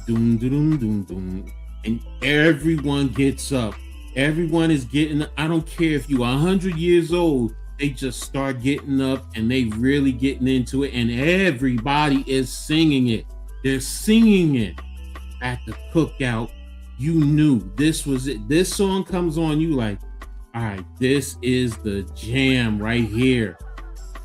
doom doom doom doom, and everyone gets up. Everyone is getting. I don't care if you're 100 years old. They just start getting up and they really getting into it, and everybody is singing it. They're singing it at the cookout. You knew this was it. This song comes on, you like, all right, this is the jam right here.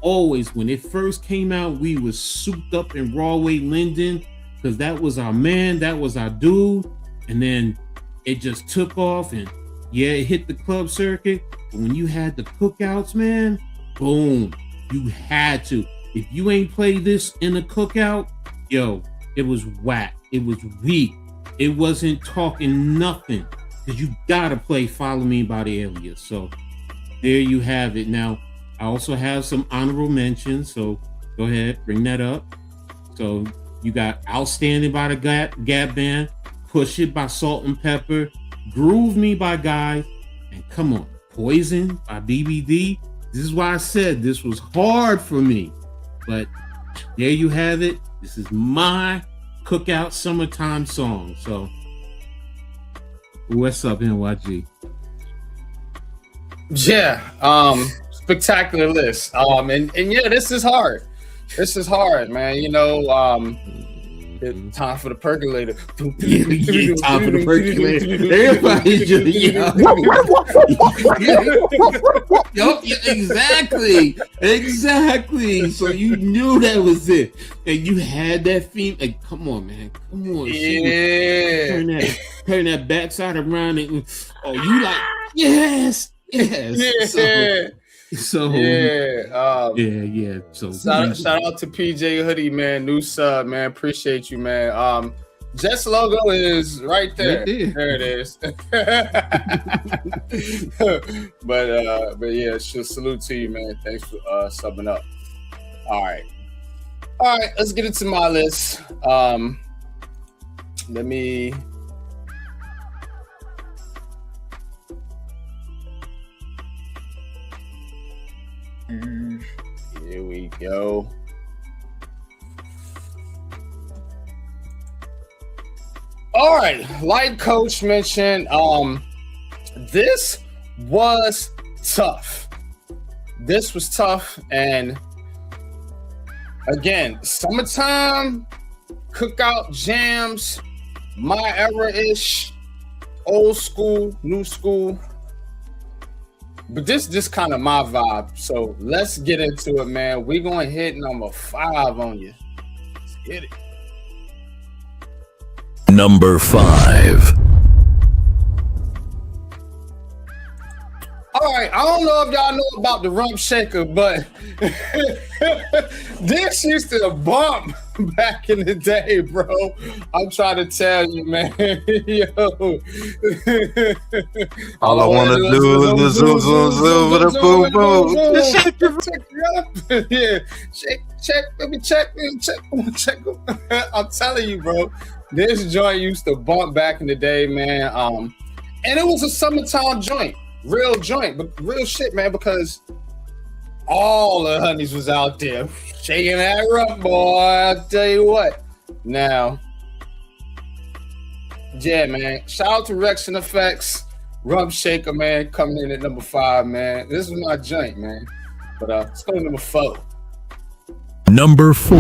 Always, when it first came out, we was souped up in Rawway Linden because that was our man, that was our dude. And then it just took off, and yeah, it hit the club circuit. But when you had the cookouts, man, boom, you had to. If you ain't played this in a cookout, yo, it was whack. It was weak. It wasn't talking nothing, because you gotta play Follow Me by the Alias. So there you have it. Now, I also have some honorable mentions, so go ahead, bring that up. So you got Outstanding by the Gap Band, Push It by Salt and Pepper, Groove Me by Guy, and come on, Poison by BBD. This is why I said this was hard for me, but there you have it. This is my cookout summertime song. So what's up, NYG? Yeah, spectacular list. And yeah, this is hard. This is hard, man. You know, time for the percolator. Yeah, time for the percolator. Everybody just exactly. So you knew that was it, and you had that theme. Like, come on, man, come on. Yeah, turn that backside around, and oh, you like yes. Yeah. So yeah. Yeah. So shout out to PJ Hoodie, man. New sub, man. Appreciate you, man. Jess logo is right there. There it is. but yeah, salute to you, man. Thanks for subbing up. All right, let's get into my list. Let me. Here we go. All right, like Coach mentioned, this was tough. This was tough, and again, summertime cookout jams, my era-ish, old school, new school. But this just kind of my vibe. So let's get into it, man. We're going to hit number 5 on you. Let's get it. Number 5. All right. I don't know if y'all know about the Rump Shaker, but this used to bump back in the day, bro. I'm trying to tell you, man. Yo. All I want to do is the zoom, zoom, zoom, with a boom, boom. Yeah, check. Let me check. I'm telling you, bro. This joint used to bump back in the day, man. And it was a summertime joint, real joint, but real shit, man, because all the honeys was out there shaking that rump, boy. I'll tell you what. Now, yeah, man. Shout out to Rex and Effects, Rump Shaker, man, coming in at number 5, man. This is my joint, man. But let's go to number 4. Number 4.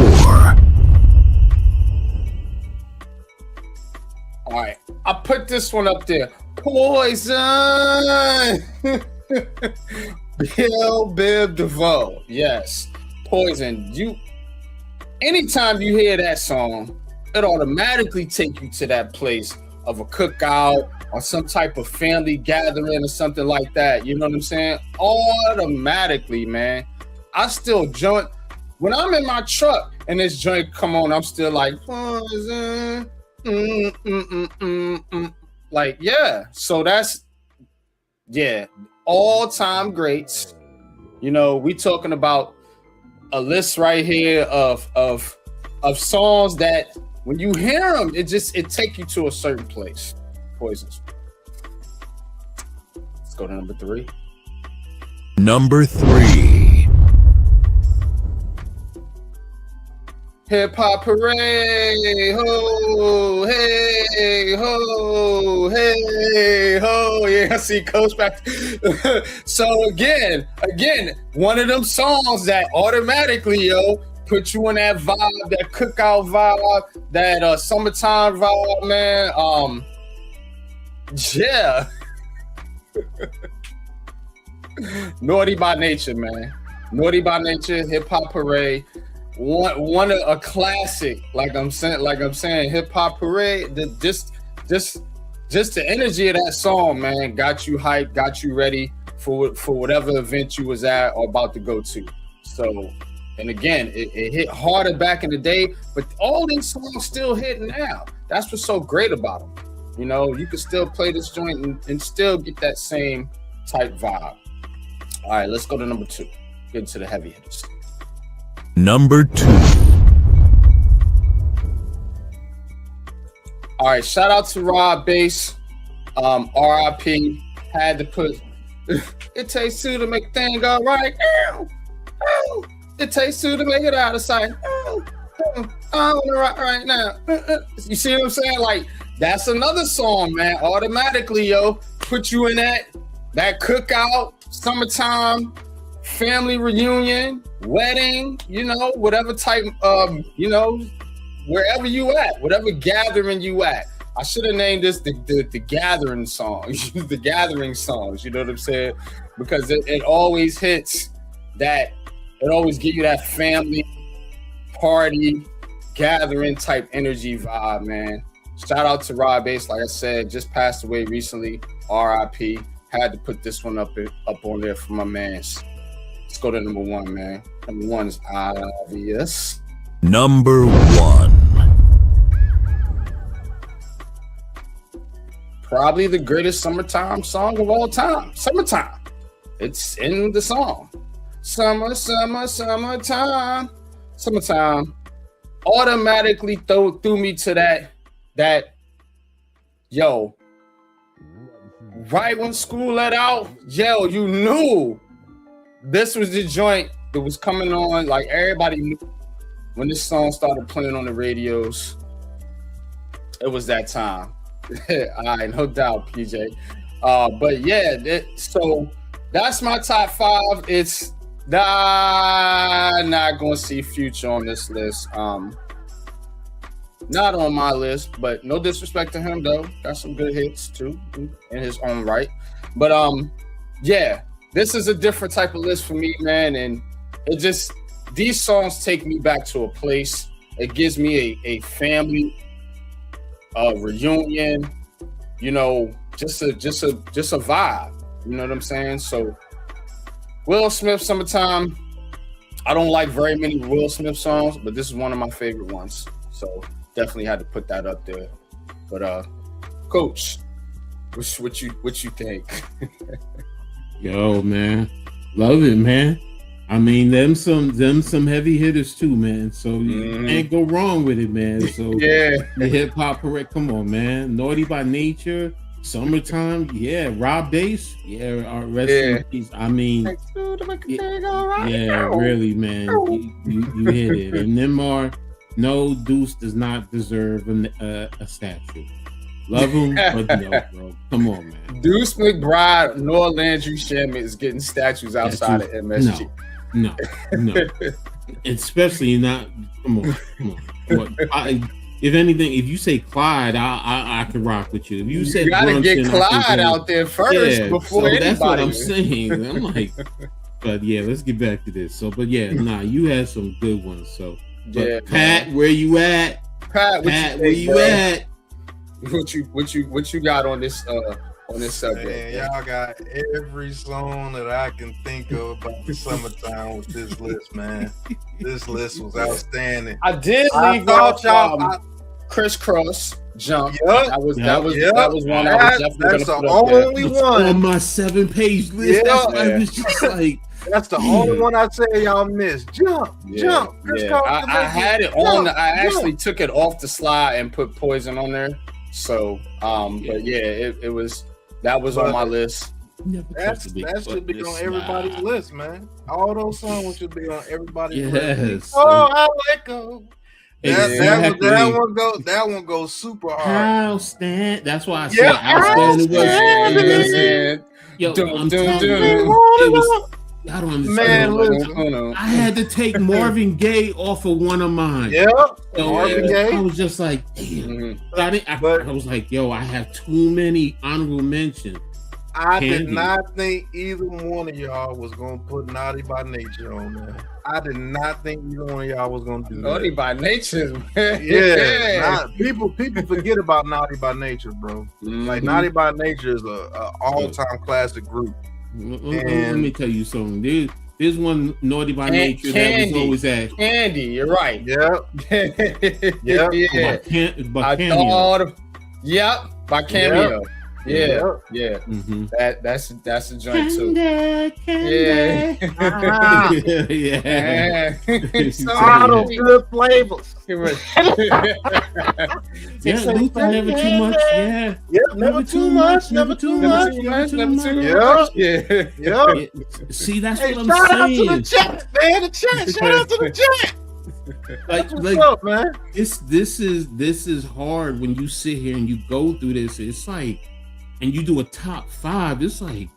All right, I put this one up there. Poison. Bill Biv DeVoe. Yes, Poison. Anytime you hear that song, it automatically take you to that place of a cookout or some type of family gathering or something like that. You know what I'm saying? Automatically, man. I still joint when I'm in my truck and this joint come on. I'm still like Poison. Like, yeah. So that's all-time greats. You know, we talking about a list right here of songs that when you hear them, it take you to a certain place. Poisons. Let's go to number 3. Number 3. Hip Hop Parade, ho, hey, ho, hey, ho. Yeah, I see Coach back. So again, one of them songs that automatically, put you in that vibe, that cookout vibe, that summertime vibe, man. Yeah. Naughty by Nature, man. Naughty by Nature, Hip Hop Parade. One a classic, like I'm saying, Hip Hop Parade. Just the energy of that song, man, got you hyped, got you ready for whatever event you was at or about to go to. So, and again, it hit harder back in the day, but all these songs still hitting now. That's what's so great about them. You know, you can still play this joint and still get that same type vibe. All right, let's go to number 2. Get into the heavy hitters. Number 2. All right, shout out to Rob Bass. RIP. Had to put it takes two to make a thing go right. It takes two to make it out of sight. I want to rock right now. You see what I'm saying? Like, that's another song, man. Automatically, put you in that cookout, summertime, family reunion, wedding, whatever type of, wherever you at, whatever gathering you at. I should have named this the gathering songs, the gathering songs, you know what I'm saying? Because it always hits that, it always give you that family party gathering type energy vibe, man. Shout out to Rob Bass, like I said, just passed away recently, RIP. Had to put this one up on there for my mans. Let's go to number 1, man. Number 1 is obvious. Number 1. Probably the greatest summertime song of all time. Summertime. It's in the song. Summer, summer, summertime. Summertime. Automatically threw me to that, right when school let out, you knew this was the joint that was coming on. Like, everybody knew when this song started playing on the radios. It was that time. All right, no doubt, PJ. But yeah, so that's my top 5. It's not going to see Future on this list. Not on my list, but no disrespect to him, though. Got some good hits, too, in his own right. But, yeah, this is a different type of list for me, man. And it just, these songs take me back to a place. It gives me a family reunion, just a vibe. You know what I'm saying? So, Will Smith, Summertime. I don't like very many Will Smith songs, but this is one of my favorite ones. So definitely had to put that up there. But Coach, what you think? Yo, man, love it, man. I mean, them some heavy hitters too, man. So you can't go wrong with it, man. So yeah, the hip hop correct. Come on, man. Naughty by Nature, Summertime. Yeah, Rob Bass. Yeah, rest in peace. I mean, yeah, really, man. You hit it. And them are no, Deuce does not deserve a statue. Love him, but no, bro. Come on, man. Deuce McBride nor Landry Shamet is getting statues outside of MSG. No. Especially not. Come on. If anything, if you say Clyde, I could rock with you. If you said you gotta Brunson, get Clyde out there first before anybody. That's what I'm saying. I'm like, but yeah, let's get back to this. So, but yeah, you had some good ones. So, but yeah, Pat, where you at? Pat, where you at? What you got on this subject? Man, y'all got every song that I can think of about the summertime with this list, man. This list was outstanding. I did leave out y'all Crisscross Jump. Yep. That was one I was definitely that's the only one on my 7-page list. Yeah. I was just like, that's the only one I say y'all missed. Jump. Yeah. I had it on. I actually took it off the slide and put Poison on there. So, but yeah, it was. That was on my list. That should be on everybody's list, man. All those songs should be on everybody's list. Oh, I let go. That one goes super hard. That's why I said outstanding. Yo, I'm telling you, it was. I don't understand. Man, I had to take Marvin Gaye off of one of mine. Yeah, so Marvin Gaye. I was just like, damn. But I was like, yo, I have too many honorable mentions. I did not think either one of y'all was gonna put Naughty by Nature on there. I did not think either one of y'all was gonna do Naughty by Nature, man. Yeah, people forget about Naughty by Nature, bro. Like Naughty by Nature is a all-time classic group. Let me tell you something. There's one Naughty by Nature that was always at Candy. You're right. Yep. By Cameo. Yep. Yeah. Mm-hmm. That's a joint too. Yeah. So All those good flavors. Yeah, Luther, never too much. Yeah. Yep, never too much. Never too much. Yeah. See, that's Hey, what I'm shout out to saying. the chat, man. The chat. Shout out to the chat. Like, What's up, man? this is hard when you sit here and you go through this. It's like, and you do a top 5. It's like,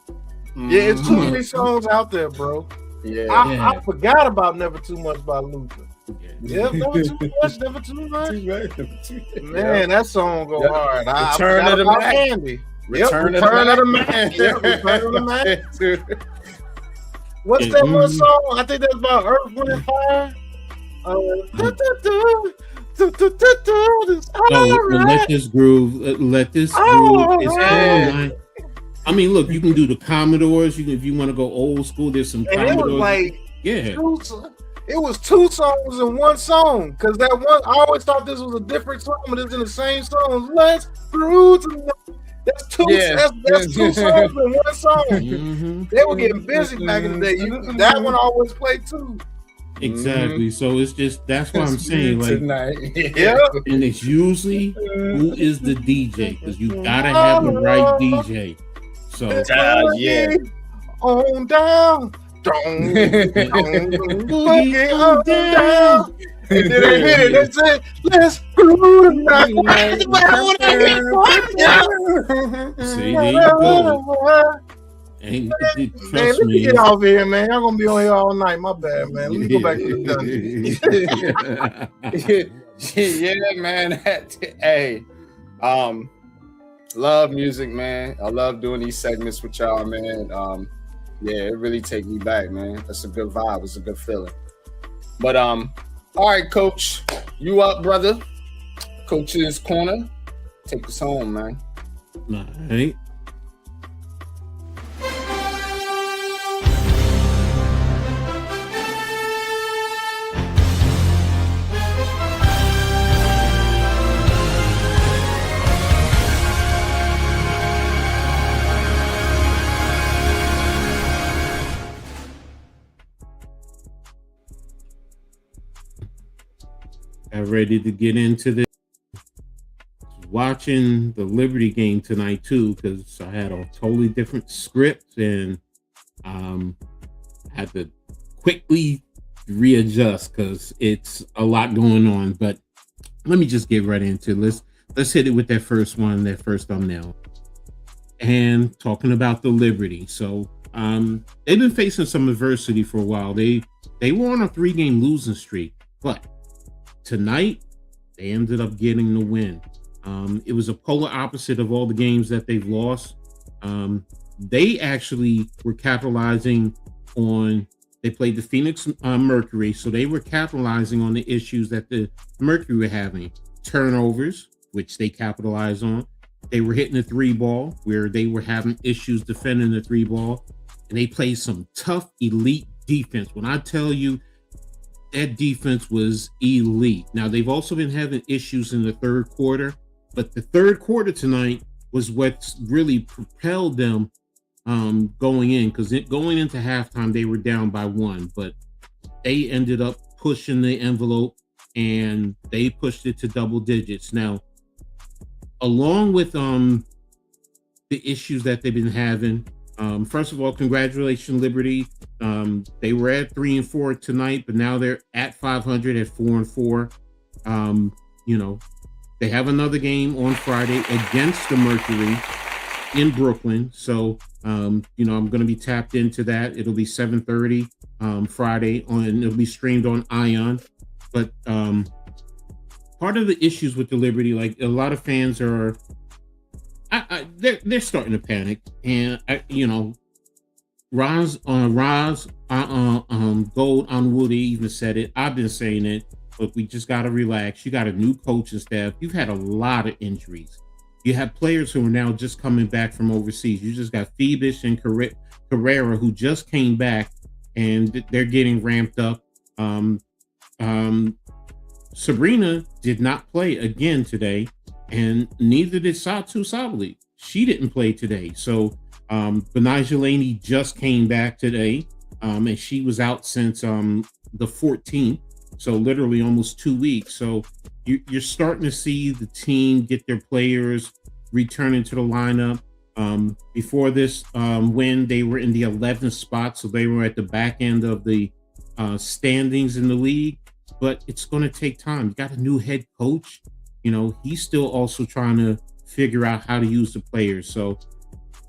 Yeah, it's too many songs out there, bro. Yeah. I forgot about Never Too Much by Luther. Yep, Never Too Much, Never Too Much. Man, that song go hard. Return of the Mac. Candy. Return of the Mac. Yep, Return of the Mac. What's that one song? I think that's about Earth, Wind, and Fire. Let this groove. Let this groove. It's all mine. I mean, look, you can do the Commodores. You can, if you want to go old school. There's some And Commodores. it was like, yeah. It was 2 songs in one song. Because that one, I always thought this was a different song, but it's in the same song. Let's groove tonight. That's 2. Yeah. That's 2 songs in one song. Mm-hmm. They were getting busy back in the day. That one always played too. Exactly. So it's just, that's what I'm saying. Like, tonight. Yeah. and it's usually who is the DJ, because you gotta have the right DJ. So Yeah. On down. Boogie on down. And then they hit it. They said, "Let's groove tonight." See, there you go. And Man, trust let me me. get off here, man. I'm gonna be on here all night. My bad, man. Let me go back to the dungeon. Yeah, man. Hey, love music, man. I love doing these segments with y'all, man. Yeah, it really take me back, man. That's a good vibe. It's a good feeling. But all right, Coach, you up, brother? Coach's Corner. Take us home, man. All right. I'm ready to get into this. Watching the Liberty game tonight too, because I had a totally different script and had to quickly readjust because it's a lot going on. But let me just get right into it. Let's hit it with that first one, that first thumbnail. And talking about the Liberty. So they've been facing some adversity for a while. They were on a 3-game losing streak, but tonight they ended up getting the win. It was a polar opposite of all the games that they've lost. They actually were capitalizing on, they played the Phoenix Mercury, so they were capitalizing on the issues that the Mercury were having. Turnovers, which they capitalized on. They were hitting the 3-ball, where they were having issues defending the 3-ball. And they played some tough, elite defense. When I tell you, that defense was elite. Now, they've also been having issues in the third quarter, but the third quarter tonight was what's really propelled them going in, because going into halftime, they were down by 1, but they ended up pushing the envelope and they pushed it to double digits. Now, along with the issues that they've been having, first of all, congratulations, Liberty. They were at 3-4 tonight, but now they're at 500 at 4-4. You know, they have another game on Friday against the Mercury in Brooklyn. So, you know, I'm going to be tapped into that. It'll be 7:30 Friday and it'll be streamed on Ion. But part of the issues with the Liberty, like a lot of fans are, they're starting to panic, and you know, Roz Gold on Woody even said it. I've been saying it. Look, we just got to relax. You got a new coaching staff. You've had a lot of injuries. You have players who are now just coming back from overseas. You just got Phoebus and Carrera who just came back, and they're getting ramped up. Sabrina did not play again today, and neither did Satu Sabali. she didn't play today. So Benija Laney just came back today, and she was out since the 14th. So literally almost 2 weeks. So you're starting to see the team get their players returning to the lineup. Before this win, they were in the 11th spot, so they were at the back end of the standings in the league. But it's going to take time. You got a new head coach. You know, he's still also trying to figure out how to use the players. So,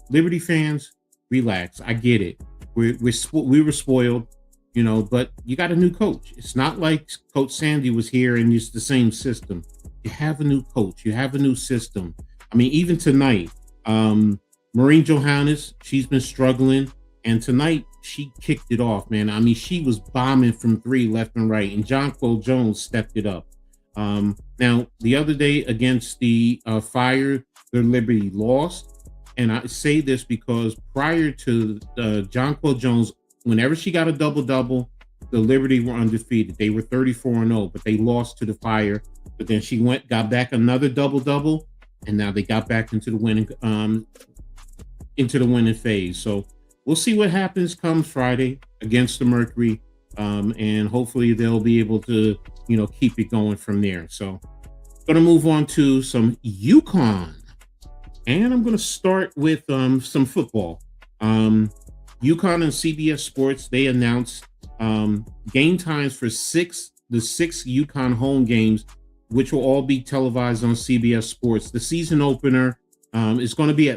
Liberty fans, relax. I get it. We were spoiled, you know, but you got a new coach. It's not like Coach Sandy was here and it's the same system. You have a new coach. You have a new system. I mean, even tonight, Maureen Johannes, she's been struggling, and tonight she kicked it off, man. I mean, she was bombing from three left and right, and Jonquel Jones stepped it up. Now, the other day against the Fire, the Liberty lost, and I say this because prior to Jonquel Jones, whenever she got a double-double, the Liberty were undefeated. They were 34-0, but they lost to the Fire. But then she got back another double-double, and now they got back into the winning phase. So we'll see what happens come Friday against the Mercury, and hopefully they'll be able to, you know, keep it going from there. So going to move on to some UConn, and I'm going to start with some football. UConn and CBS Sports, they announced game times for the six UConn home games, which will all be televised on CBS Sports. The season opener is going to be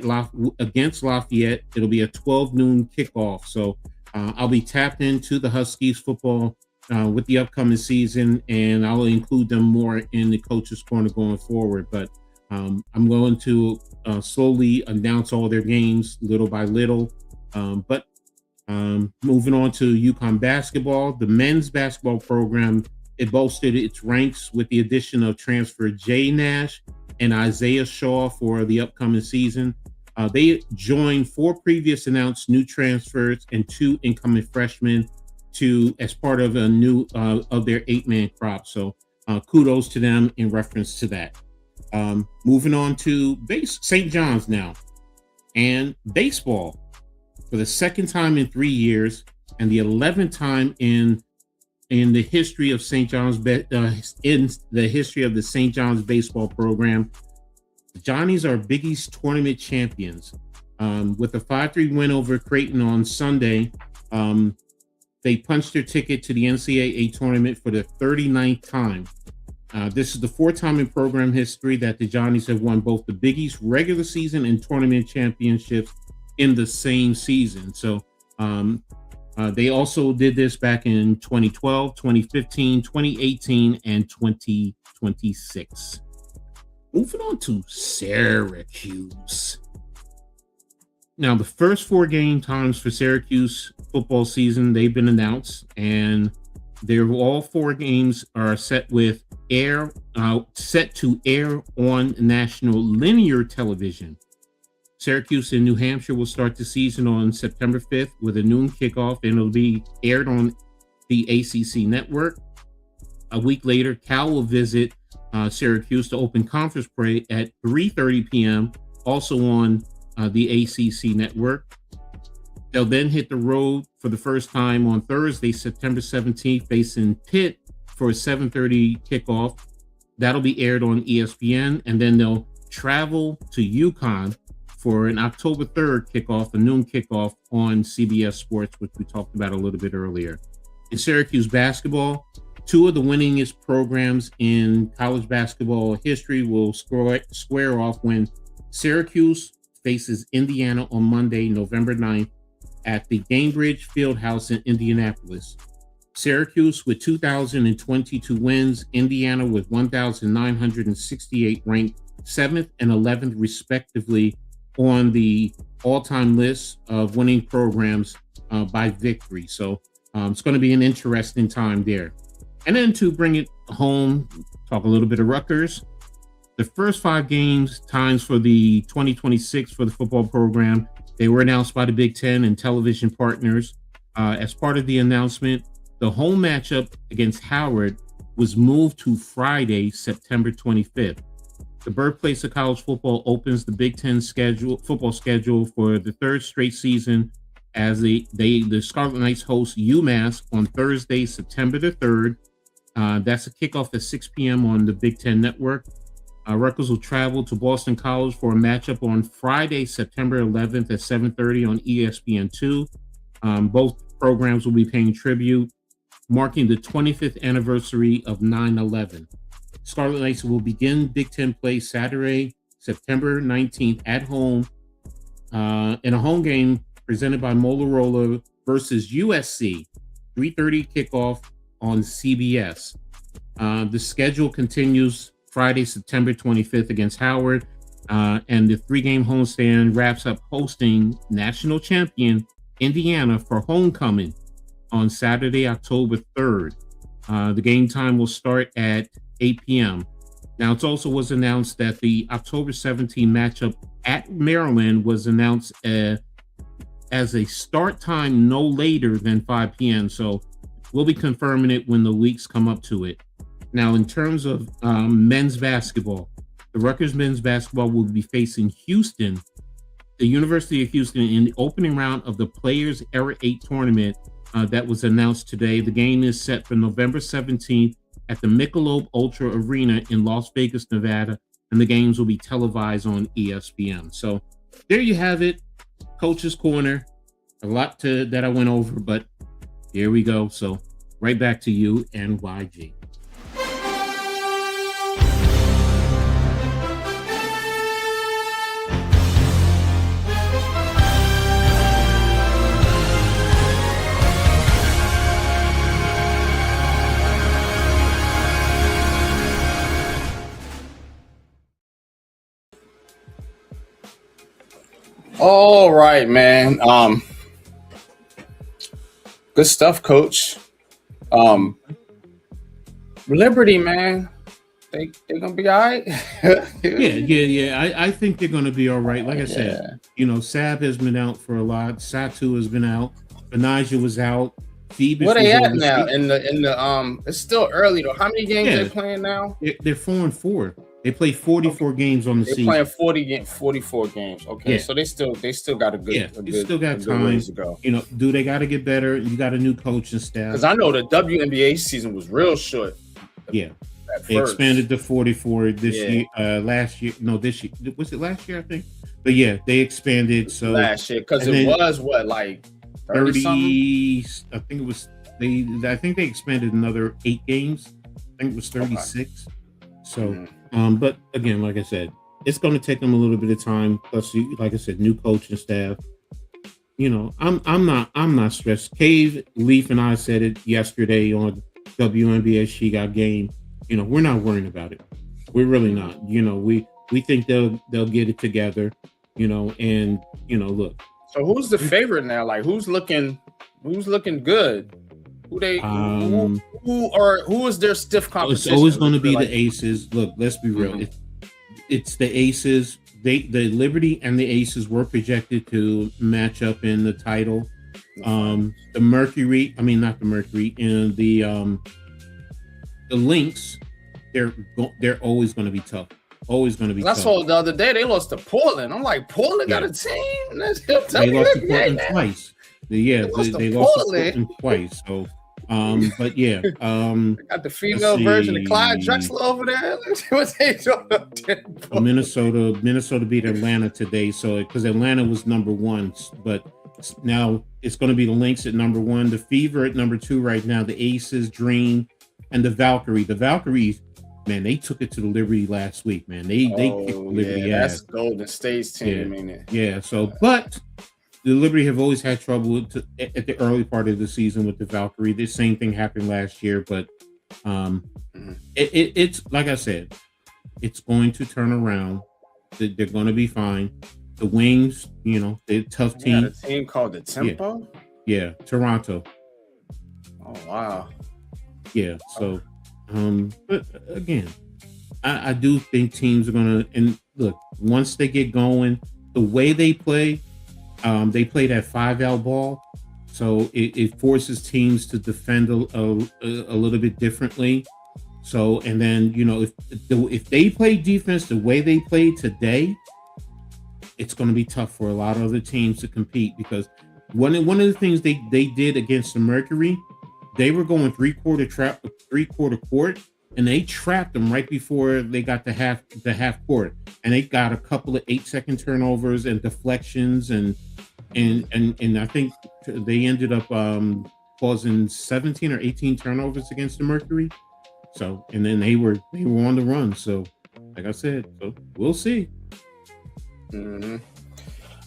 against Lafayette. It'll be a 12 noon kickoff. So I'll be tapped into the Huskies football with the upcoming season, and I'll include them more in the Coach's Corner going forward. But I'm going to slowly announce all their games little by little. But moving on to UConn basketball, the men's basketball program, it bolstered its ranks with the addition of transfer Jay Nash and Isaiah Shaw for the upcoming season. They joined 4 previous announced new transfers and 2 incoming freshmen as part of a new of their 8-man crop. So kudos to them in reference to that. Moving on to St. John's now, and baseball for the second time in 3 years and the 11th time in the history of St. John's in the history of the St. John's baseball program. The Johnnies are Big East tournament champions. With a 5-3 win over Creighton on Sunday, they punched their ticket to the NCAA tournament for the 39th time. This is the 4th time in program history that the Johnnies have won both the Big East regular season and tournament championships in the same season. So they also did this back in 2012, 2015, 2018, and 2026. Moving on to Syracuse. Now, the first 4 game times for Syracuse football season, they've been announced, and all 4 games are set to air on national linear television. Syracuse in New Hampshire will start the season on September 5th with a noon kickoff, and it'll be aired on the ACC network. A week later, Cal will visit Syracuse to open conference play at 3:30 p.m., also on the ACC network. They'll then hit the road for the first time on Thursday, September 17th, facing Pitt for a 7:30 kickoff. That'll be aired on ESPN, and then they'll travel to UConn for an October 3rd kickoff, a noon kickoff on CBS Sports, which we talked about a little bit earlier. In Syracuse basketball, 2 of the winningest programs in college basketball history will square off when Syracuse faces Indiana on Monday, November 9th at the Gainbridge Fieldhouse in Indianapolis. Syracuse with 2,022 wins, Indiana with 1,968 ranked 7th and 11th respectively on the all-time list of winning programs by victory. So it's going to be an interesting time there. And then to bring it home, talk a little bit of Rutgers. The first 5 games times for the 2026 for the football program, they were announced by the Big Ten and television partners. As part of the announcement, the home matchup against Howard was moved to Friday, September 25th. The birthplace of college football opens the Big Ten football schedule for the third straight season as the Scarlet Knights host UMass on Thursday, September the 3rd. That's a kickoff at 6 p.m. on the Big Ten Network. Rutgers will travel to Boston College for a matchup on Friday, September 11th at 7:30 on ESPN2. Both programs will be paying tribute, marking the 25th anniversary of 9/11. Scarlet Knights will begin Big Ten play Saturday, September 19th at home in a home game presented by Motorola versus USC, 3:30 kickoff on CBS. The schedule continues Friday, September 25th against Howard, and the 3-game homestand wraps up hosting national champion Indiana for homecoming on Saturday, October 3rd. The game time will start at 8 p.m. Now, it also was announced that the October 17 matchup at Maryland was announced as a start time no later than 5 p.m. So we'll be confirming it when the leaks come up to it. Now, in terms of men's basketball, the Rutgers men's basketball will be facing Houston, the University of Houston, in the opening round of the Players Era 8 tournament that was announced today. The game is set for November 17th at the Michelob Ultra Arena in Las Vegas, Nevada, and the games will be televised on ESPN. So there you have it, Coach's Corner. A lot that I went over, but here we go. So right back to you and YG. All right, man. Good stuff, Coach. Liberty, man. They're gonna be all right. Yeah. I think they're gonna be all right. Like I said, Sab has been out for a lot. Satu has been out. Benijah was out. Phoebus Where they was at now? In the it's still early though. How many games they playing now? They're 4-4. They play 44 games on the season. They're playing 44 games. Okay, so they still got a good. They still got time to go. Do they got to get better? You got a new coaching staff. Because I know the WNBA season was real short. Yeah, they expanded to 44 this year. Last year, no, this year was it last year? I think, but yeah, they expanded. So last year, because it was what, like 30. I think it was. I think they expanded another 8 games. I think it was 36. Okay. So. But again, like I said, it's going to take them a little bit of time. Plus, like I said, new coaching staff. I'm not stressed. Cave, Leaf, and I said it yesterday on WNBA She Got Game. We're not worrying about it. We're really not. We think they'll get it together. And look. So who's the favorite now? Like who's looking good? Who is their stiff competition? It's always going to be the Aces. Look, let's be real. It's the Aces. The Liberty and the Aces were projected to match up in the title. The Mercury, not the Mercury, and the Lynx. They're always going to be tough. Always going to be tough. That's all. The other day they lost to Portland. I'm like, Portland got a team. They lost to Portland twice. They lost to Portland twice. So, but yeah, got the female version of Clyde Drexler over there. Minnesota beat Atlanta today. So because Atlanta was number 1, but now it's going to be the Lynx at number 1, the Fever at number 2 right now, the Aces, Dream, and the Valkyrie. The Valkyries, man, they took it to the Liberty last week, man. They kicked the Liberty ass. That's Golden State's team, ain't it? Yeah. So, but the Liberty have always had trouble at the early part of the season with the Valkyrie. The same thing happened last year, but it's like I said, it's going to turn around. They're going to be fine. The Wings, they're a tough team. A team called the Tempo? Yeah, Toronto. Oh, wow. Yeah, so, but again, I do think teams are going to, and look, once they get going, the way they play that 5-out ball, so it forces teams to defend a little bit differently. So, and then, you know, if they play defense the way they played today, it's going to be tough for a lot of other teams to compete, because one of the things they did against the Mercury, they were going three-quarter court, and they trapped them right before they got the half court, and they got a couple of 8-second turnovers and deflections, and I think they ended up causing 17 or 18 turnovers against the Mercury. So, and then they were on the run. So, like I said, so we'll see. Mm-hmm.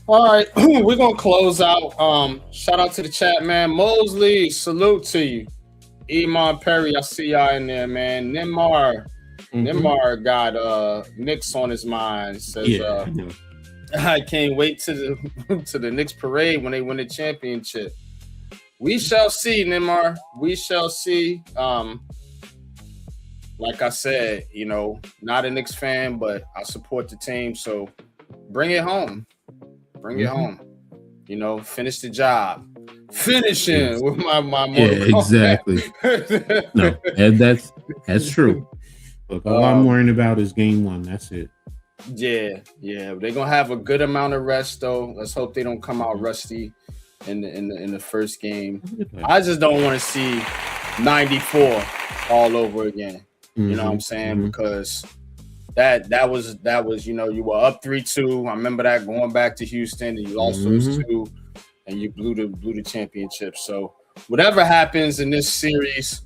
All right, we're gonna close out. Shout out to the chat, man. Mosley, salute to you. Iman Perry, I see y'all in there, man. Nimar got Knicks on his mind. Says I can't wait to the Knicks parade when they win the championship. We shall see, Nimar. We shall see. Like I said, you know, not a Knicks fan, but I support the team. So bring it home. Bring it home. You know, finish the job. Finishing with my exactly. No, and that's true. Look, all I'm worrying about is game one. That's it. Yeah. They're gonna have a good amount of rest, though. Let's hope they don't come out rusty in the first game. I just don't want to see 94 all over again. You know what I'm saying? Because that was, you know, you were up 3-2. I remember that going back to Houston, and you lost those two, and you blew the championship. So whatever happens in this series,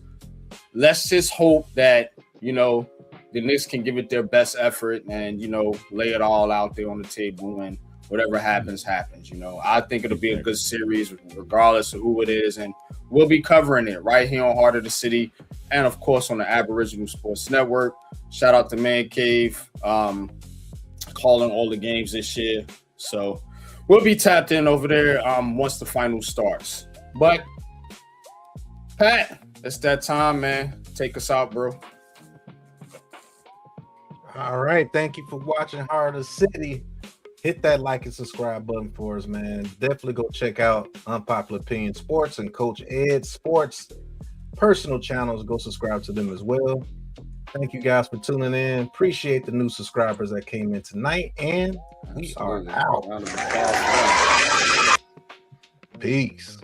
let's just hope that, you know, the Knicks can give it their best effort and, you know, lay it all out there on the table, and whatever happens, you know. I think it'll be a good series regardless of who it is, and we'll be covering it right here on Heart of the City and, of course, on the Aboriginal Sports Network. Shout out to Man Cave, calling all the games this year. So we'll be tapped in over there once the final starts. But, Pat, it's that time, man. Take us out, bro. All right. Thank you for watching Heart of the City. Hit that like and subscribe button for us, man. Definitely go check out Unpopular Opinion Sports and Coach Ed Sports personal channels. Go subscribe to them as well. Thank you guys for tuning in. Appreciate the new subscribers that came in tonight, and we are out. Peace.